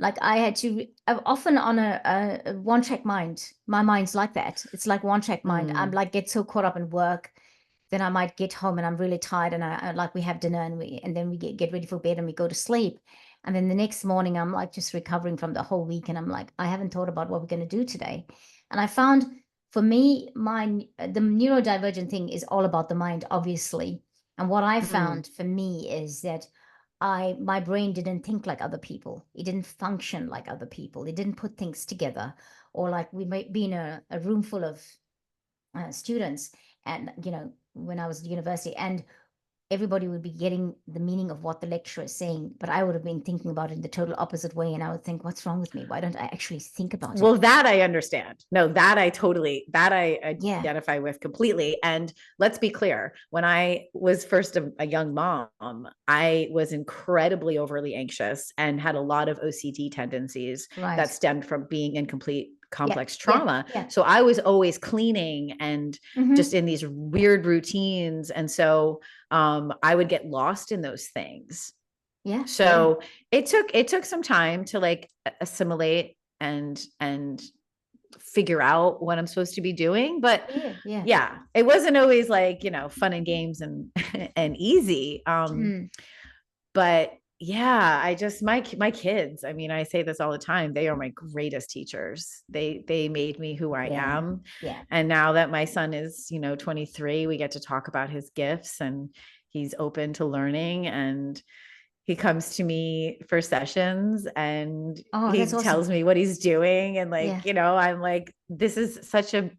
like I had to I'm often on a one-track mind. My mind's like that. It's like one-track mind. I'm Mm, like get so caught up in work, then I might get home and I'm really tired and I like we have dinner and then we get ready for bed and we go to sleep. And then the next morning I'm like just recovering from the whole week and I'm like, I haven't thought about what we're going to do today. And I found for me, the neurodivergent thing is all about the mind, obviously. And what I mm, found for me is that my brain didn't think like other people. It didn't function like other people. It didn't put things together. Or like we might be in a room full of students, and when I was at university, and everybody would be getting the meaning of what the lecturer is saying, but I would have been thinking about it in the total opposite way, and I would think, what's wrong with me? Why don't I actually think about it? Well, that I understand. No, that I Yeah, identify with completely. And let's be clear, when I was first a young mom, I was incredibly overly anxious and had a lot of OCD tendencies that right. stemmed from being in complete Yeah, complex yeah, trauma. yeah. So I was always cleaning and just Hmm. in these weird routines. And so I would get lost in those things. Yeah, yeah, So it took some time to like assimilate and figure out what I'm supposed to be doing. But yeah, yeah. yeah, it wasn't always like, fun and games and and easy. Mm, But yeah, I just my kids, I mean, I say this all the time, they are my greatest teachers. They made me who I yeah, am. yeah. And now that my son is, 23, we get to talk about his gifts and he's open to learning and he comes to me for sessions and Oh, that's he awesome. tells me what he's doing and like, Yeah, I'm like this is such a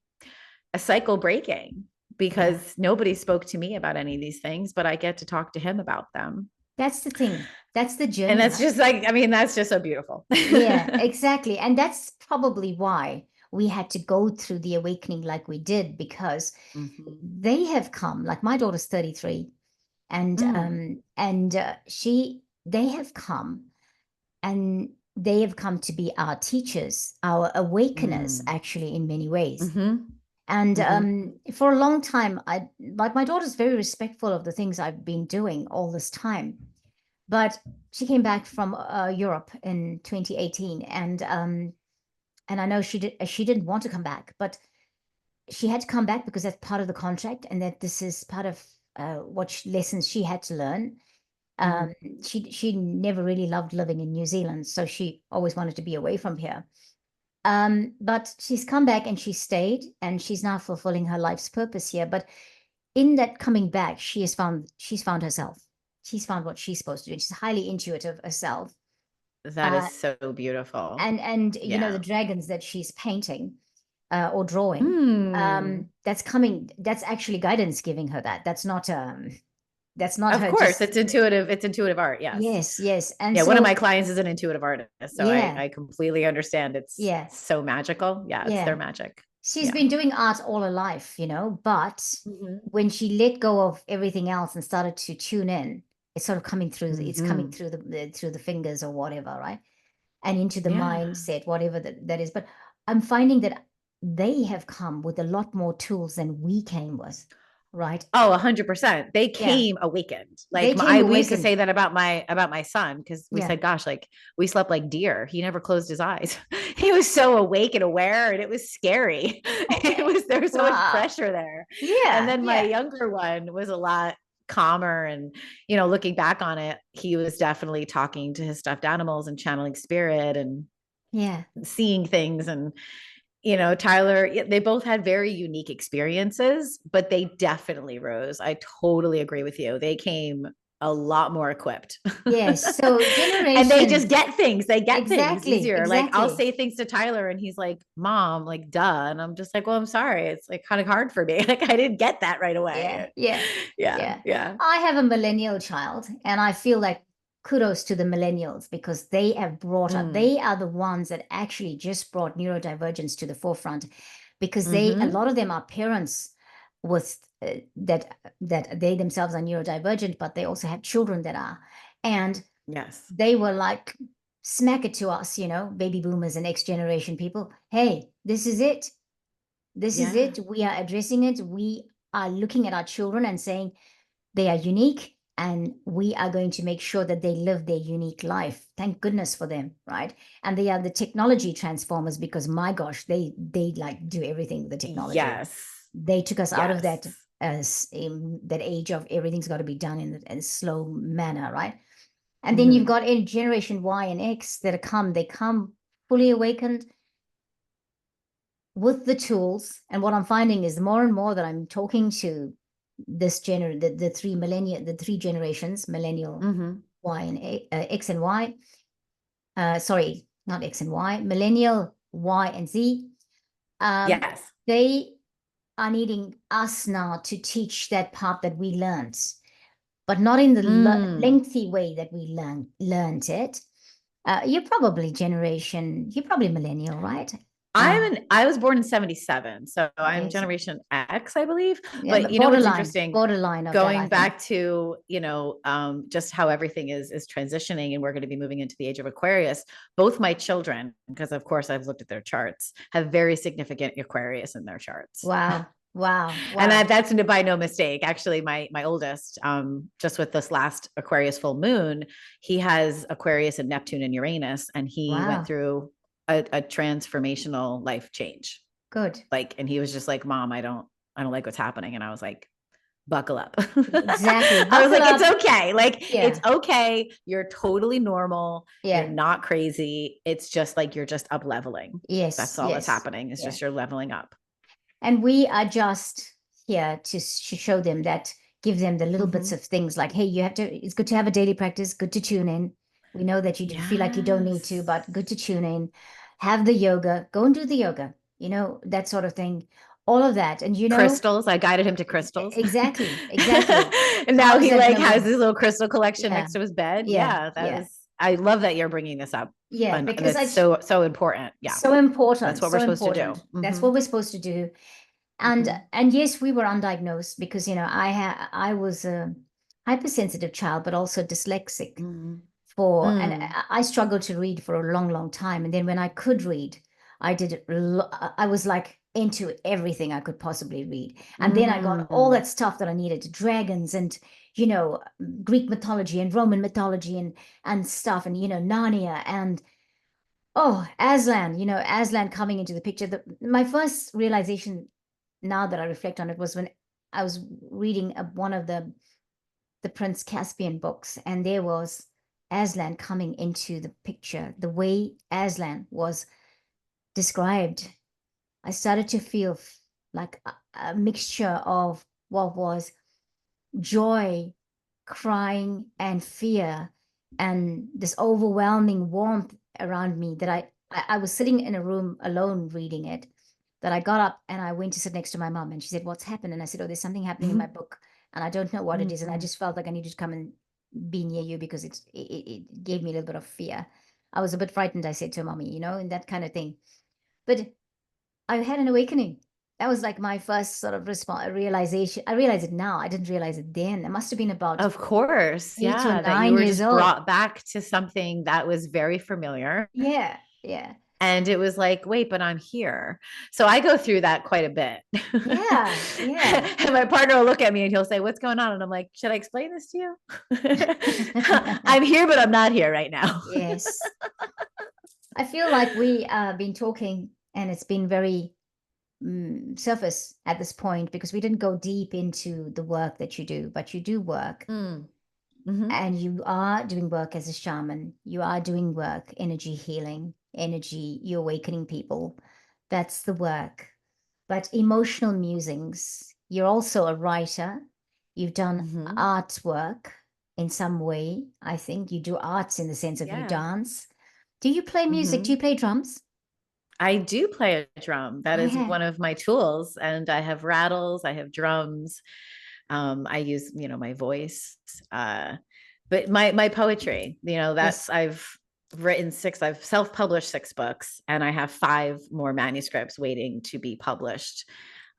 cycle breaking yeah. because nobody spoke to me about any of these things, but I get to talk to him about them. That's the thing. That's the And journey, that's right? just like, I mean, that's just so beautiful. Yeah, exactly. And that's probably why we had to go through the awakening like we did, because Mhm. they have come, like my daughter's 33, and Mm, they have come, and they have come to be our teachers, our awakeners, mm, actually, in many ways. mhm, And mhm, for a long time, I like my daughter's very respectful of the things I've been doing all this time. But she came back from Europe in 2018, and I know she didn't want to come back, but she had to come back because that's part of the contract, and that this is part of lessons she had to learn. mhm. Um, she never really loved living in New Zealand, so she always wanted to be away from here. But she's come back and she stayed, and she's now fulfilling her life's purpose here. But in that coming back, she's found herself. She's found what she's supposed to do. She's highly intuitive herself. That Uh, is so beautiful. and the Yeah. dragons that she's painting or drawing, Mm. that's actually guidance giving her that. That's not Of her course, just. it's intuitive art, yes. Yes, yes. And Yeah, one of so my clients is an intuitive artist, so I yeah, I completely understand. It's yeah, so magical. Yeah, it's their yeah. magic. She's Yeah. been doing art all her life, but Mhm. when she let go of everything else and started to tune in, it's sort of coming through. It's coming Mhm. through through the fingers or whatever, right? And into the Yeah. mindset, whatever that is. But I'm finding that they have come with a lot more tools than we came with, right? Oh, 100%. They Yeah, came awakened. they Like came we used to awakened. say that about my son because we Yeah. said, "Gosh, like we slept like deer. He never closed his eyes. He was so awake and aware, and it was scary. It Okay. was there was so much Wow. pressure there." And Yeah, then my yeah, younger one was a lot calmer. And, you know, looking back on it, he was definitely talking to his stuffed animals and channeling spirit and seeing things. And, you know, Tyler, they both had very unique experiences, but they definitely, Rose, I totally agree with you. They came a lot more equipped. Yes. So And they just generations. get things. They get things Exactly. easier. Like I'll Exactly. say things to Tyler and he's like, Mom, like, duh. And I'm just like, well, I'm sorry. It's like kind of hard for me. Like I didn't get that right Yeah. away. Yeah. Yeah. Yeah. Yeah. I have a millennial child, and I feel like kudos to the millennials because they have brought up, Mm. they are the ones that actually just brought neurodivergence to the forefront because a Mm-hmm. lot of them are parents with that they themselves are neurodivergent, but they also have children that are. And Yes. they were like, smack it to us, baby boomers and X generation people. Hey, this is it. This is Yeah. it. We are addressing it. We are looking at our children and saying they are unique, and we are going to make sure that they live their unique life. Thank goodness for them, right? And they are the technology transformers because my gosh, they like do everything with the technology. Yes. They took us out of Yes. that as in that age of everything's got to be done in a slow manner, right? And then you've Mm-hmm. got in generation Y and X that they come fully awakened with the tools. And what I'm finding is more and more that I'm talking to the three millennia, the three generations, millennial, Mm-hmm. Y and X and Y. Sorry, not X and Y, millennial, Y and Z. Yes. They are needing us now to teach that part that we learned, but not in the Mm. lengthy way that we learned it. You're probably millennial, right? I was born in 77, so I'm Okay, so Generation X, I believe. yeah, But you know what's borderline, interesting? borderline of that, I Going think. back to, just how everything is transitioning, and we're going to be moving into the age of Aquarius. Both my children, because of course I've looked at their charts, have very significant Aquarius in their charts. Wow, wow, And wow, that's by no mistake. Actually, my oldest, just with this last Aquarius full moon, he has Aquarius and Neptune and Uranus, and he went wow. through a transformational life change. Good. Like, and he was just like, Mom, I don't like what's happening. And I was like, buckle up. Exactly. I was Buckle like, it's up. okay. Like, it's Yeah, okay. You're totally normal. You're yeah. not crazy. It's just like you're just up leveling. Yes, That's all that's yes. happening. It's Yeah. just you're leveling up. And we are just here to show them that, give them the little bits Mm-hmm. of things like, hey, it's good to have a daily practice, good to tune in. We know that you do feel like you don't need to, Yes. but good to tune in. Have the yoga, go and do the yoga, that sort of thing. All of that. And Crystals. I guided him to crystals. exactly, exactly. And How now is he that like gonna has work? his little crystal collection Yeah, next to his bed. yeah, Yeah, yeah, I love that you're bringing this up. yeah, And because it's so important. Yeah. so important, That's what we're so supposed to do. important. That's Mm-hmm. what we're supposed to do. And Mm-hmm. and yes, we were undiagnosed because I was a hypersensitive child, but also dyslexic Mm-hmm. and Mm. I struggled to read for a long, long time. And then when I could read, I was like into everything I could possibly read. And then I got all Mm. that stuff that I needed, dragons and you know Greek mythology and Roman mythology and stuff and Narnia and oh, Aslan, Aslan coming into the picture. My first realization now that I reflect on it was when I was reading one of the Prince Caspian books, and there was Aslan coming into the picture. The way Aslan was described, I started to feel like a mixture of what was joy, crying, and fear, and this overwhelming warmth around me that I was sitting in a room alone reading it. That I got up and I went to sit next to my mom, and she said, "What's happened?" And I said, "Oh, there's something happening in my book, and I don't know what it is, and I Mm-hmm. just felt like I needed to come and be near you because it gave me a little bit of fear. I was a bit frightened," I said to mommy, and that kind of thing. But I had an awakening. That was like my first sort of response, realization. I realize it now. I didn't realize it then. It must have been about Of course. 8 or Yeah. That you 9 were years just old. brought back to something that was very familiar. Yeah, yeah, And it was like, wait, but I'm here. So I go through that quite a bit. yeah, yeah. And my partner will look at me and he'll say, what's going on? And I'm like, should I explain this to you? I'm here, but I'm not here right now. Yes. I feel like we been talking and it's been very surface at this point because we didn't go deep into the work that you do, but you do work. Mm-hmm. And you are doing work as a shaman. You are doing work, energy healing, energy, you're awakening people. That's the work. But Emotional Musings, you're also a writer. You've done Mm-hmm. artwork in some way. I think you do arts in the sense of you Yeah. dance. Do you play music? Do Mm-hmm. you play drums? I do play a drum. That Oh, is yeah. one of my tools. And I have rattles, I have drums. I use, my voice. But my poetry, Yes. I've self-published 6 books and I have 5 more manuscripts waiting to be published.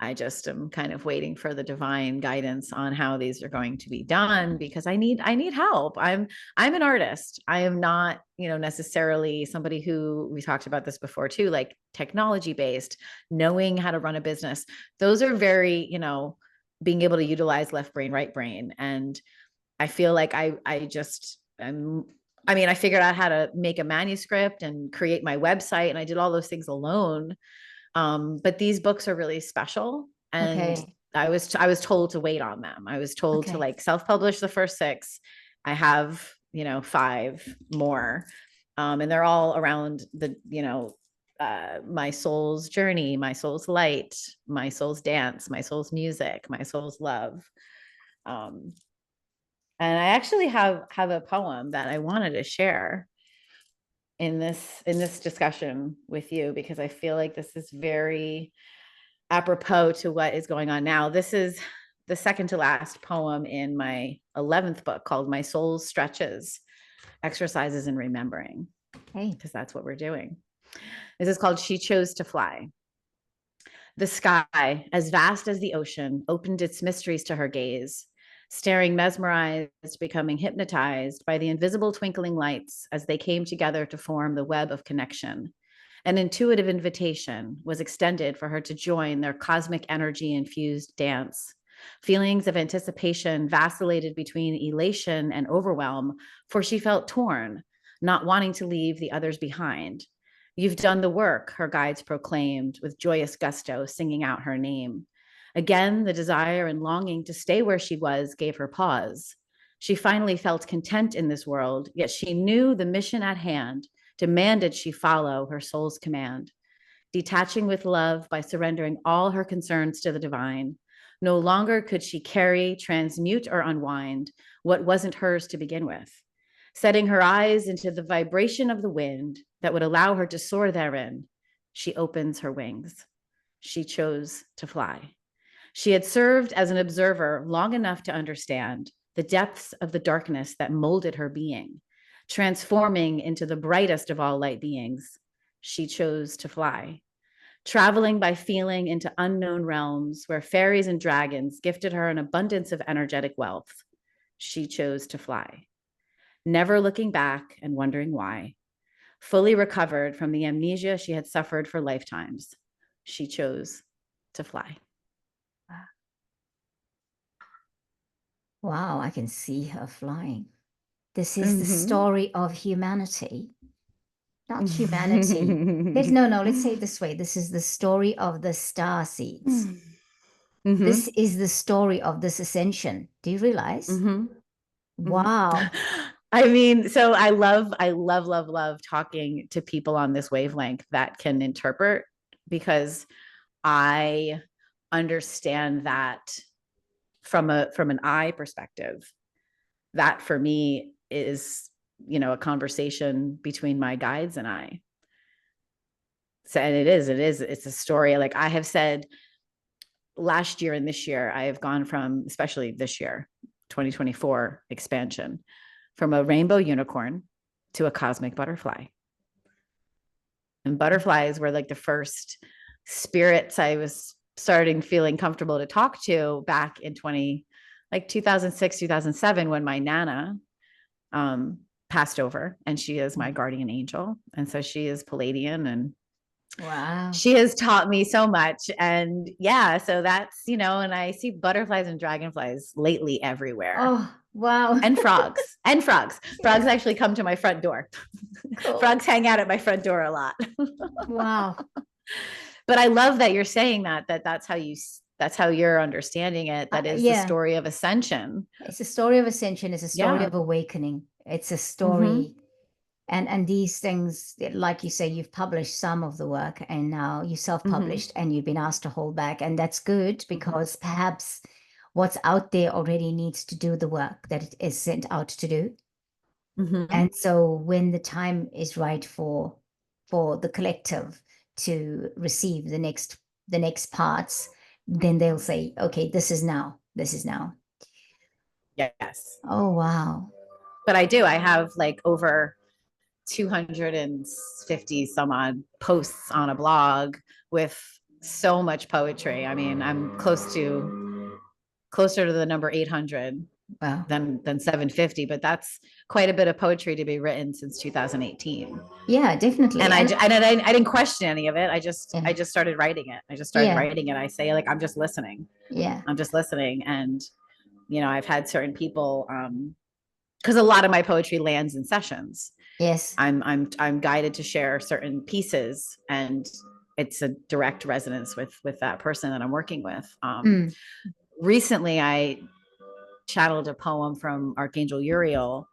I just am kind of waiting for the divine guidance on how these are going to be done because I need help. I'm an artist. I am not, necessarily somebody who, we talked about this before too, like technology based, knowing how to run a business. Those are very, being able to utilize left brain, right brain. And I feel like I figured out how to make a manuscript and create my website and I did all those things alone. But these books are really special. And Okay. I was told to wait on them. I was told to Okay. like self-publish the first 6. I have, 5 more. And they're all around my soul's journey, my soul's light, my soul's dance, my soul's music, my soul's love. Um, and I actually have a poem that I wanted to share in this discussion with you because I feel like this is very apropos to what is going on now. This is the second to last poem in my 11th book called My Soul's Stretches, Exercises in Remembering, Hey. because that's what we're doing. This is called She Chose to Fly. The sky, as vast as the ocean, opened its mysteries to her gaze, staring mesmerized, becoming hypnotized by the invisible twinkling lights as they came together to form the web of connection. An intuitive invitation was extended for her to join their cosmic energy infused dance. Feelings of anticipation vacillated between elation and overwhelm, for she felt torn, not wanting to leave the others behind. You've done the work, her guides proclaimed, with joyous gusto, singing out her name. Again, the desire and longing to stay where she was gave her pause. She finally felt content in this world, yet she knew the mission at hand demanded she follow her soul's command. Detaching with love by surrendering all her concerns to the divine, no longer could she carry, transmute, or unwind what wasn't hers to begin with. Setting her eyes into the vibration of the wind that would allow her to soar therein, she opens her wings. She chose to fly. She had served as an observer long enough to understand the depths of the darkness that molded her being. Transforming into the brightest of all light beings, she chose to fly. Traveling by feeling into unknown realms where fairies and dragons gifted her an abundance of energetic wealth, she chose to fly. Never looking back and wondering why. Fully recovered from the amnesia she had suffered for lifetimes, she chose to fly. Wow, I can see her flying. This is the Mm-hmm. story of humanity, not humanity. Let's say it this way. This is the story of the star seeds. Mm-hmm. This is the story of this ascension. Do you realize? Mm-hmm. Mm-hmm. Wow. I mean, so I love talking to people on this wavelength that can interpret because I understand that from an I perspective. That for me is, a conversation between my guides and I. So, and it's a story. Like I have said last year and this year, I have gone from, especially this year, 2024 expansion, from a rainbow unicorn to a cosmic butterfly. And butterflies were like the first spirits I was starting feeling comfortable to talk to back in 2006, 2007, when my Nana passed over, and she is my guardian angel. And so she is Palladian, and Wow. she has taught me so much. And yeah, so that's, and I see butterflies and dragonflies lately everywhere. Oh, wow. And frogs. And frogs. Frogs Yes. actually come to my front door. Cool. Frogs hang out at my front door a lot. Wow. But I love that you're saying that's how you're understanding it. That is the Yeah, story of ascension. it's a story of ascension. It's a story Yeah. of awakening. It's a Mm-hmm. story, and these things, like you say, you've published some of the work, and now you Mm-hmm. self-published, and you've been asked to hold back, and that's good Mm-hmm. because perhaps what's out there already needs to do the work that it is sent out to do. Mm-hmm. And so when the time is right for the collective to receive the next parts, then they'll say, okay, this is now. This is now. Yes. Oh, wow. But I do. I have like over 250 some odd posts on a blog with so much poetry. I mean, I'm closer to the number 800 Wow. than 750, but that's quite a bit of poetry to be written since 2018. Yeah, definitely. And And I didn't question any of it. I yeah, just started writing it. yeah, I say, like, I'm just listening. yeah, I'm just listening. And, I've had certain people, because a lot of my poetry lands in sessions. yes. I'm guided to share certain pieces, and it's a direct resonance with that person that I'm working with. Mm. Recently, I channeled a poem from Archangel Uriel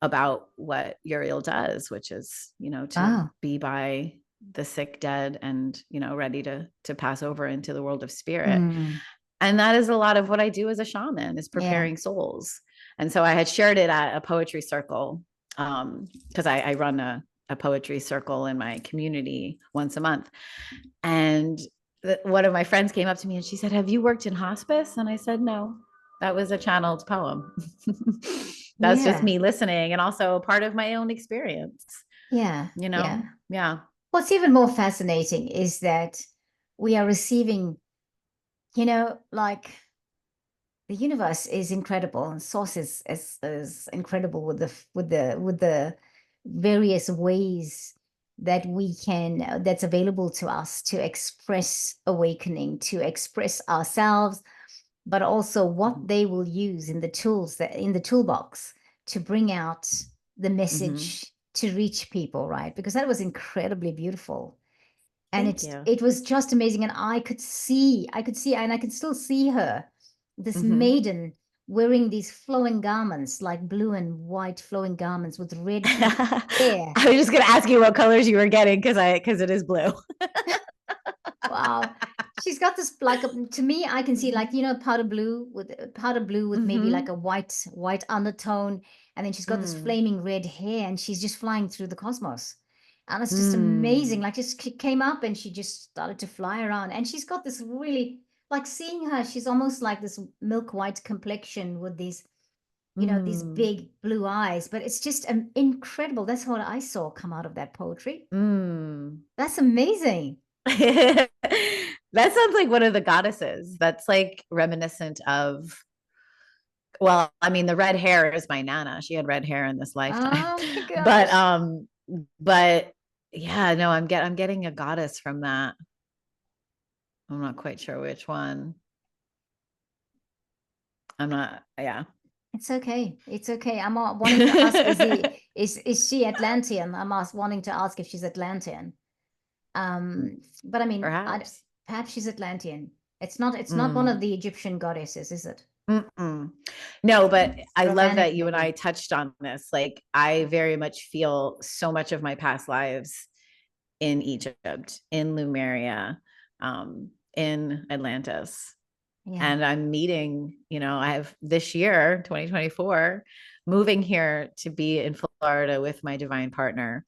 about what Uriel does, which is, to Wow. be by the sick, dead, and, ready to pass over into the world of spirit. Mm. And that is a lot of what I do as a shaman, is Yeah. preparing souls. And so I had shared it at a poetry circle, because I run a poetry circle in my community once a month. And one of my friends came up to me and she said, "Have you worked in hospice?" And I said, "No, that was a channeled poem." That's just Yeah. me listening, and also part of my own experience, Yeah. Yeah. Yeah. What's even more fascinating is that we are receiving, like the universe is incredible and source is incredible with the various ways that we can that's available to us to express awakening, to express ourselves, but also what Mm-hmm. they will use in the tools that in the toolbox to bring out the Mm-hmm. message to reach people, right? Because that was incredibly beautiful, and Thank it's you. it was just amazing. And I could see and I can still see her, this Mm-hmm. maiden, wearing these flowing garments, like blue and white flowing garments with red hair. I was just gonna ask you what colors you were getting, because it is blue. Wow. She's got this, like, to me, I can see, like, powder blue with maybe like Mm-hmm. a white undertone, and then she's got this Mm. flaming red hair, and she's just flying through the cosmos. And it's just amazing. Mm. Like, just came up and she just started to fly around. And she's got this really, like, seeing her, she's almost like this milk white complexion with these Mm. big blue eyes. But it's just incredible. That's what I saw come out of that poetry. Mm. That's amazing. That sounds like one of the goddesses. That's like reminiscent of, well, I mean, the red hair is my Nana. She had red hair in this lifetime. Oh my But gosh. but yeah, no, I'm getting a goddess from that. I'm not quite sure which one. I'm not, yeah. It's okay. It's okay. I'm wanting to ask, is she Atlantean? Wanting to ask if she's Atlantean. But I mean, Perhaps. perhaps she's Atlantean. It's not one of Mm. the Egyptian goddesses, is it? Mm-mm. No, but It's I love Romanic, that you and I maybe. touched on this. Like, I very much feel so much of my past lives in Egypt, in Lemuria, in Atlantis. Yeah. And I'm meeting, I have this year, 2024, moving here to be in Florida with my divine partner,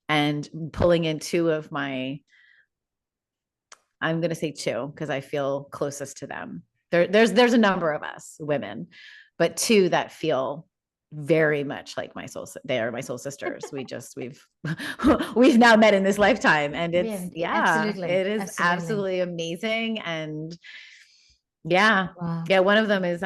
and pulling in two of my, I'm going to say two because I feel closest to them. There's a number of us women, but two that feel very much like my soul. They are my soul sisters. We've we've now met in this lifetime, and Yeah, absolutely. it is Absolutely. absolutely amazing. And yeah. Wow. Yeah, one of them is,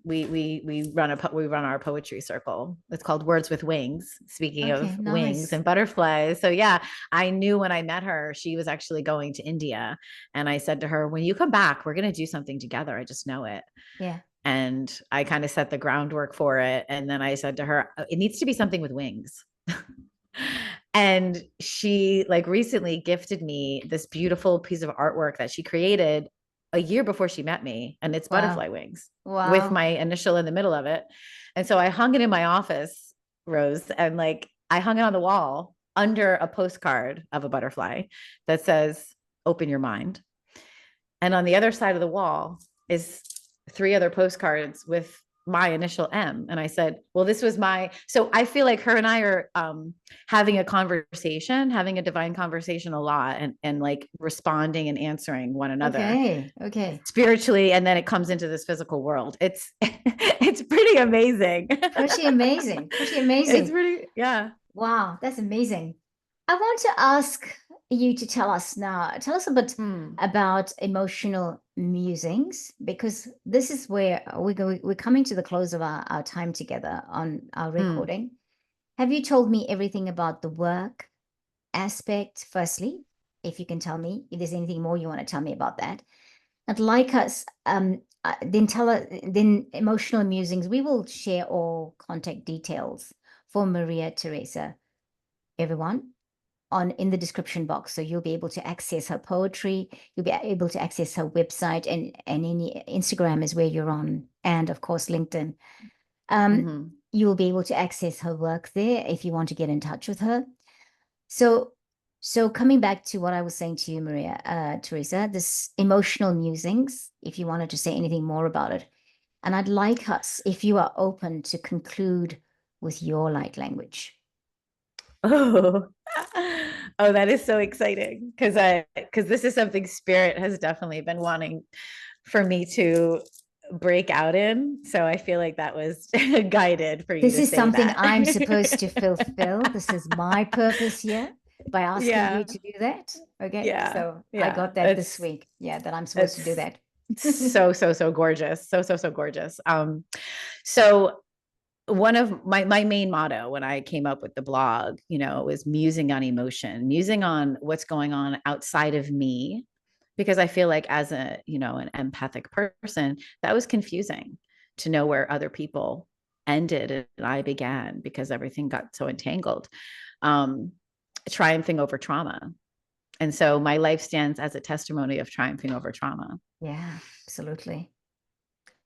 we run our poetry circle. It's called Words with Wings, speaking Okay, of wings nice. and butterflies. So yeah, I knew when I met her, she was actually going to India. And I said to her, "When you come back, we're going to do something together. I just know it." Yeah. And I kind of set the groundwork for it. And then I said to her, "It needs to be something with wings." And she like recently gifted me this beautiful piece of artwork that she created a year before she met me. And it's Wow. butterfly wings with Wow. my initial in the middle of it. And so I hung it in my office, Rose, and like I hung it on the wall under a postcard of a butterfly that says, open your mind. And on the other side of the wall is 3 other postcards with my initial M. And I said, well, this was my, so I feel like her and I are having a conversation, having a divine conversation a lot, and like responding and answering one another Okay. Okay. spiritually. And then it comes into this physical world. It's, it's pretty amazing. Pretty amazing. Pretty It's amazing. pretty, yeah. Wow, that's amazing. I want to ask you to tell us a bit Hmm. about emotional musings, because this is where we're coming to the close of our time together on our Hmm. recording. Have you told me everything about the work aspect, firstly? If you can tell me if there's anything more you want to tell me about that. I'd like us, then emotional musings, we will share all contact details for Maria Teresa, everyone, on in the description box. So you'll be able to access her poetry, you'll be able to access her website, and any Instagram is where you're on, and of course LinkedIn. Mm-hmm. You'll be able to access her work there if you want to get in touch with her. So, so coming back to what I was saying to you, Maria, Teresa, this emotional musings, if you wanted to say anything more about it. And I'd like us, if you are open, to conclude with your light language. Oh, oh, that is so exciting because this is something spirit has definitely been wanting for me to break out in. So I feel like that was guided for you This to is say something that. I'm supposed to fulfill. This is my purpose here by asking you Yeah, to do that. Okay. yeah, So I yeah. got that this week. Yeah, that I'm supposed to do It's that. so gorgeous, so gorgeous. So one of my main motto when I came up with the blog, was musing on emotion, musing on what's going on outside of me, because I feel like as an empathic person, that was confusing to know where other people ended and I began because everything got so entangled. Um, triumphing over trauma. And so my life stands as a testimony of triumphing over trauma. Yeah, absolutely.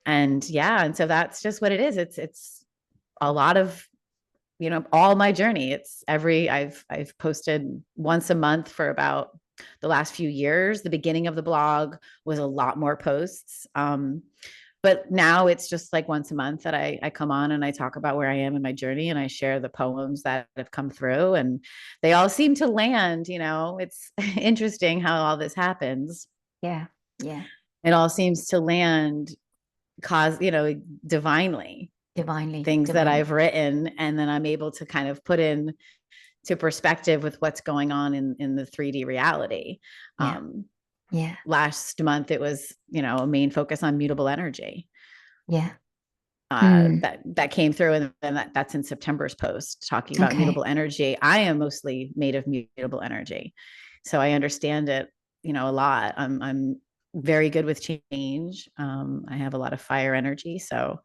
And yeah, and so that's just what it is. It's a lot of all my journey. I've posted once a month for about the last few years. The beginning of the blog was a lot more posts, but now it's just like once a month that I come on and I talk about where I am in my journey, and I share the poems that have come through, and they all seem to land. It's interesting how all this happens. Yeah, yeah. It all seems to land divinely, Divinely, things that divinely. I've written, and then I'm able to kind of put in to perspective with what's going on in the 3D reality. Yeah, yeah, Last month it was, a main focus on mutable energy. yeah. Mm, That came through, and then that's in September's post talking about okay. mutable energy. I am mostly made of mutable energy, so I understand it, a lot. I'm very good with change. I have a lot of fire energy, so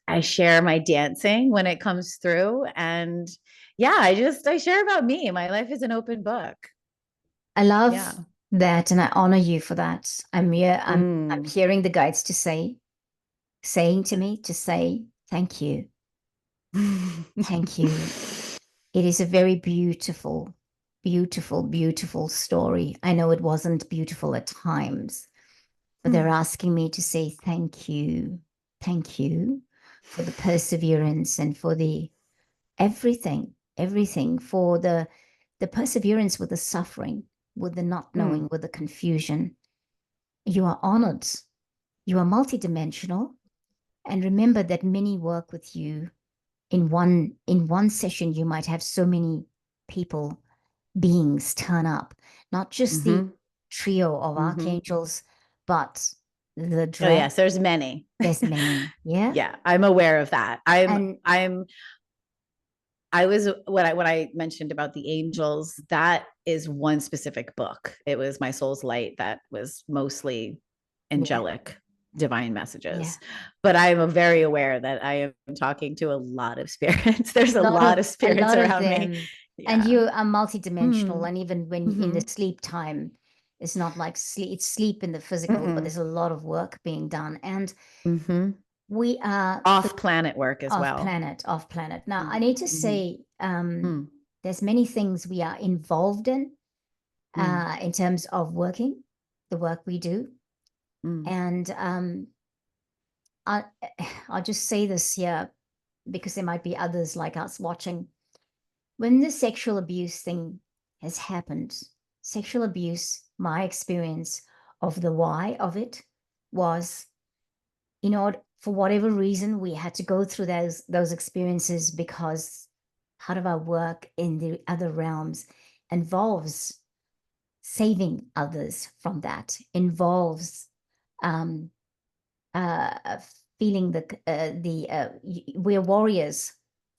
I share my dancing when it comes through. And yeah, I share about me. My life is an open book. I love Yeah. that, and I honor you for that. I'm Mm. hearing the guides saying to me to say thank you. Thank you. It is a very beautiful, beautiful, beautiful story. I know it wasn't beautiful at times, but they're asking me to say thank you for the perseverance and for the everything for the perseverance with the suffering, with the not knowing, Mm. with the confusion. You are honored. You are multidimensional. And remember that many work with you in one session. You might have so many people, beings turn up, not just the Mm-hmm. trio of Mm-hmm. archangels, but the Oh drag. yes, there's many. There's many. Yeah. Yeah, I'm aware of that. And I was when I mentioned about the angels, that is one specific book. It was My Soul's Light that was mostly yeah, angelic. divine messages. But I'm very aware that I am talking to a lot of spirits. There's a lot of a spirits lot of around me. them. And Yeah. you are multidimensional. Mm. And even when in the Mm-hmm. sleep time, it's not like sleep, it's sleep in the physical, but Mm-mm. there's a lot of work being done. And Mm-hmm. we are Off planet work as off well. planet, off planet. Now, I need to Mm-hmm. say, Mm-hmm. there's many things we are involved in terms of working, the work we do. Mm-hmm. And I, I'll just say this here because there might be others like us watching. When the sexual abuse thing has happened, sexual abuse, my experience of the why of it was, you know, for whatever reason, we had to go through those experiences because part of our work in the other realms involves saving others from that, involves um, feeling we're warriors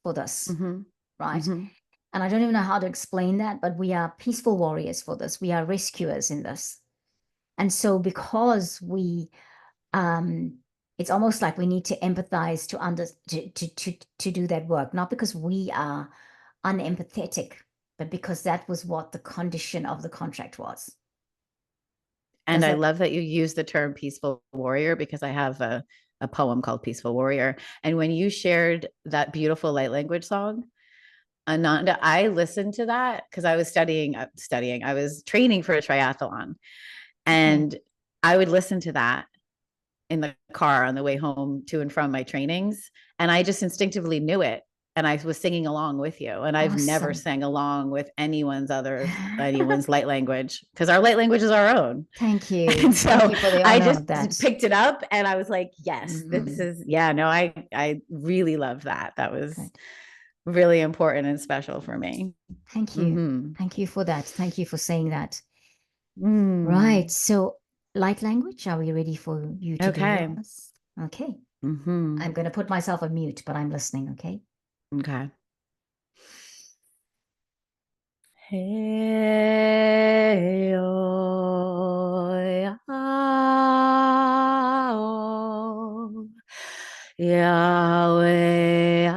for this, Mm-hmm. right? Mm-hmm. And I don't even know how to explain that, but we are peaceful warriors for this. We are rescuers in this. And so because it's almost like we need to empathize to do that work, not because we are unempathetic, but because that was what the condition of the contract was. And Does I that love that you use the term peaceful warrior, because I have a poem called Peaceful Warrior. And when you shared that beautiful light language song, Ananda, I listened to that because I was I was training for a triathlon. okay? And I would listen to that in the car on the way home to and from my trainings. And I just instinctively knew it. And I was singing along with you. And I've never Awesome. sang along with anyone's light language, because our light language is our own. Thank And you. Thank so you for the I honor just of that. picked it up and I was like, yes, this Mhm. is, yeah, no, I really love that. That was Good. really important and special for me. Thank you. Mm-hmm. Thank you for that. Thank you for saying that. Right. Mm. So, light language, are we ready for you to do Okay. yours? Okay. Mm-hmm. I'm going to put myself on mute, but I'm listening, okay? Okay. Hey, oh, Yahweh,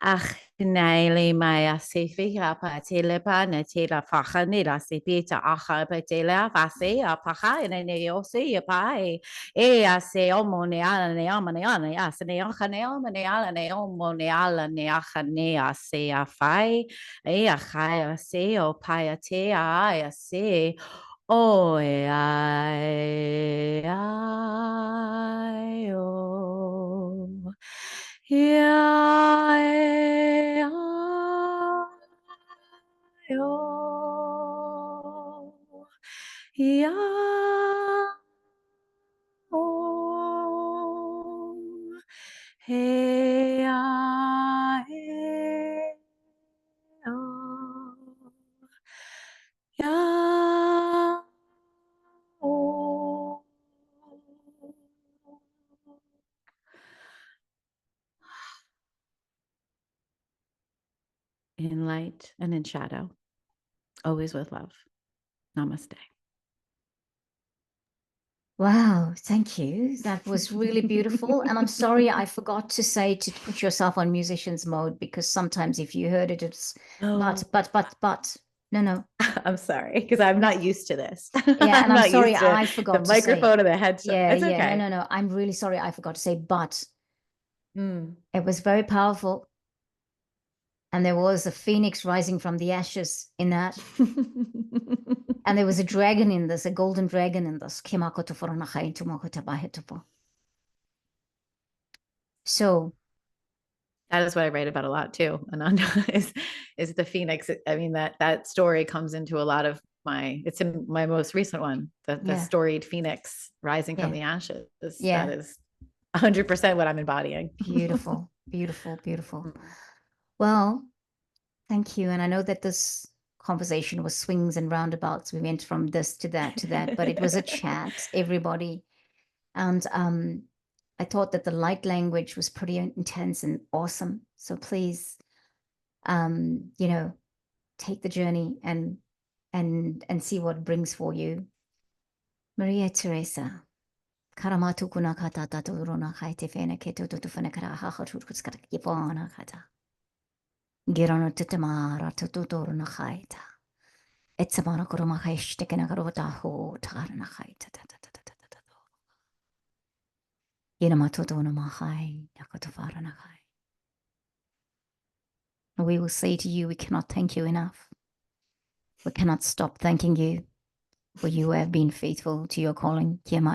Ach, naili mai sefi apa telepa na tela faha ni la sepi ta aha pa tela fase a paha na ne osi a pai a se o mo ne ala ne ama ne ana a se ne aha ne ama ne ala ne o mo ne ala ne aha ne a se a fai a khai a se o pai a te a se o o yeah, yeah, hey, yeah, in light and in shadow, always with love. Namaste. Wow, thank you. That was really beautiful. And I'm sorry I forgot to say to put yourself on musician's mode because sometimes if you heard it, it's Oh, but. No, no. I'm sorry, because I'm not used to this. Yeah, I'm and I'm not sorry used to I the forgot to say. microphone and the headset. Yeah, It's yeah. No, okay. no, no. I'm really sorry I forgot to say but. Mm. It was very powerful. And there was a phoenix rising from the ashes in that. And there was a dragon in this, a golden dragon in this. So, That is what I write about a lot too. Ananda is the phoenix. I mean, that story comes into a lot of it's in my most recent one, the yeah, storied phoenix rising from yeah, the ashes. That yeah. is 100% what I'm embodying. Beautiful, beautiful, beautiful. Well, thank you. And I know that this conversation was swings and roundabouts. We went from this to that, but it was a chat, everybody. And I thought that the light language was pretty intense and awesome. So please, you know, take the journey and see what it brings for you. Maria Teresa. Karamatu kuna kata taturuna kaite fene ketu tu fene kara hahatur kuskata kipona kata. Girano titamara tuturuna kaita. Etsamara kuruma kaishtekena karota ho tarana kaita. Yinamatutuna mahai nakatufarana kai. We will say to you, we cannot thank you enough. We cannot stop thanking you, for you have been faithful to your calling. And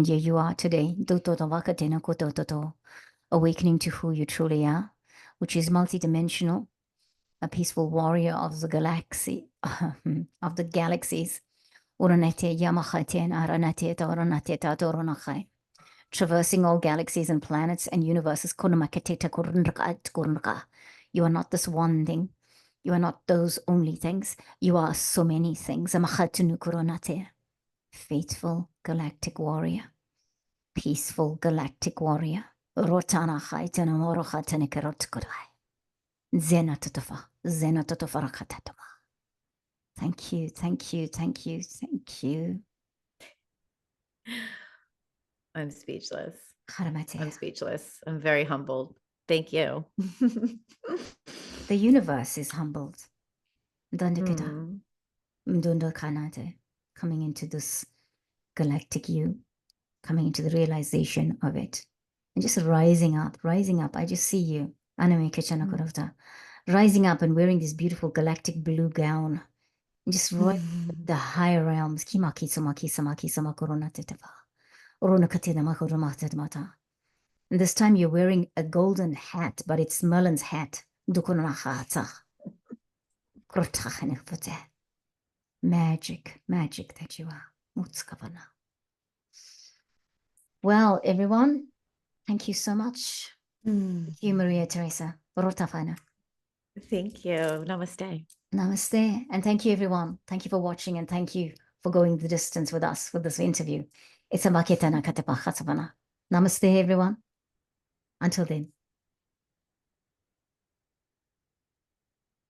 here you are today, awakening to who you truly are, which is multidimensional, a peaceful warrior of the galaxy, of the galaxies. Traversing all galaxies and planets and universes. You are not this one thing. You are not those only things. You are so many things. Faithful galactic warrior. Peaceful galactic warrior. Thank you, thank you, thank you, thank you. I'm speechless. I'm very humbled. Thank you. The universe is humbled. Mm. Coming into this galactic you, coming into the realization of it, and just rising up. I just see you. Rising up and wearing this beautiful galactic blue gown. And just the higher realms. And this time you're wearing a golden hat, but it's Merlin's hat. Magic that you are. Well, everyone, thank you so much. Thank you, Maria Teresa. Thank you. Namaste. Namaste. And thank you, everyone. Thank you for watching, and thank you for going the distance with us for this interview. It's a maketana katapa. Namaste, everyone. Until then.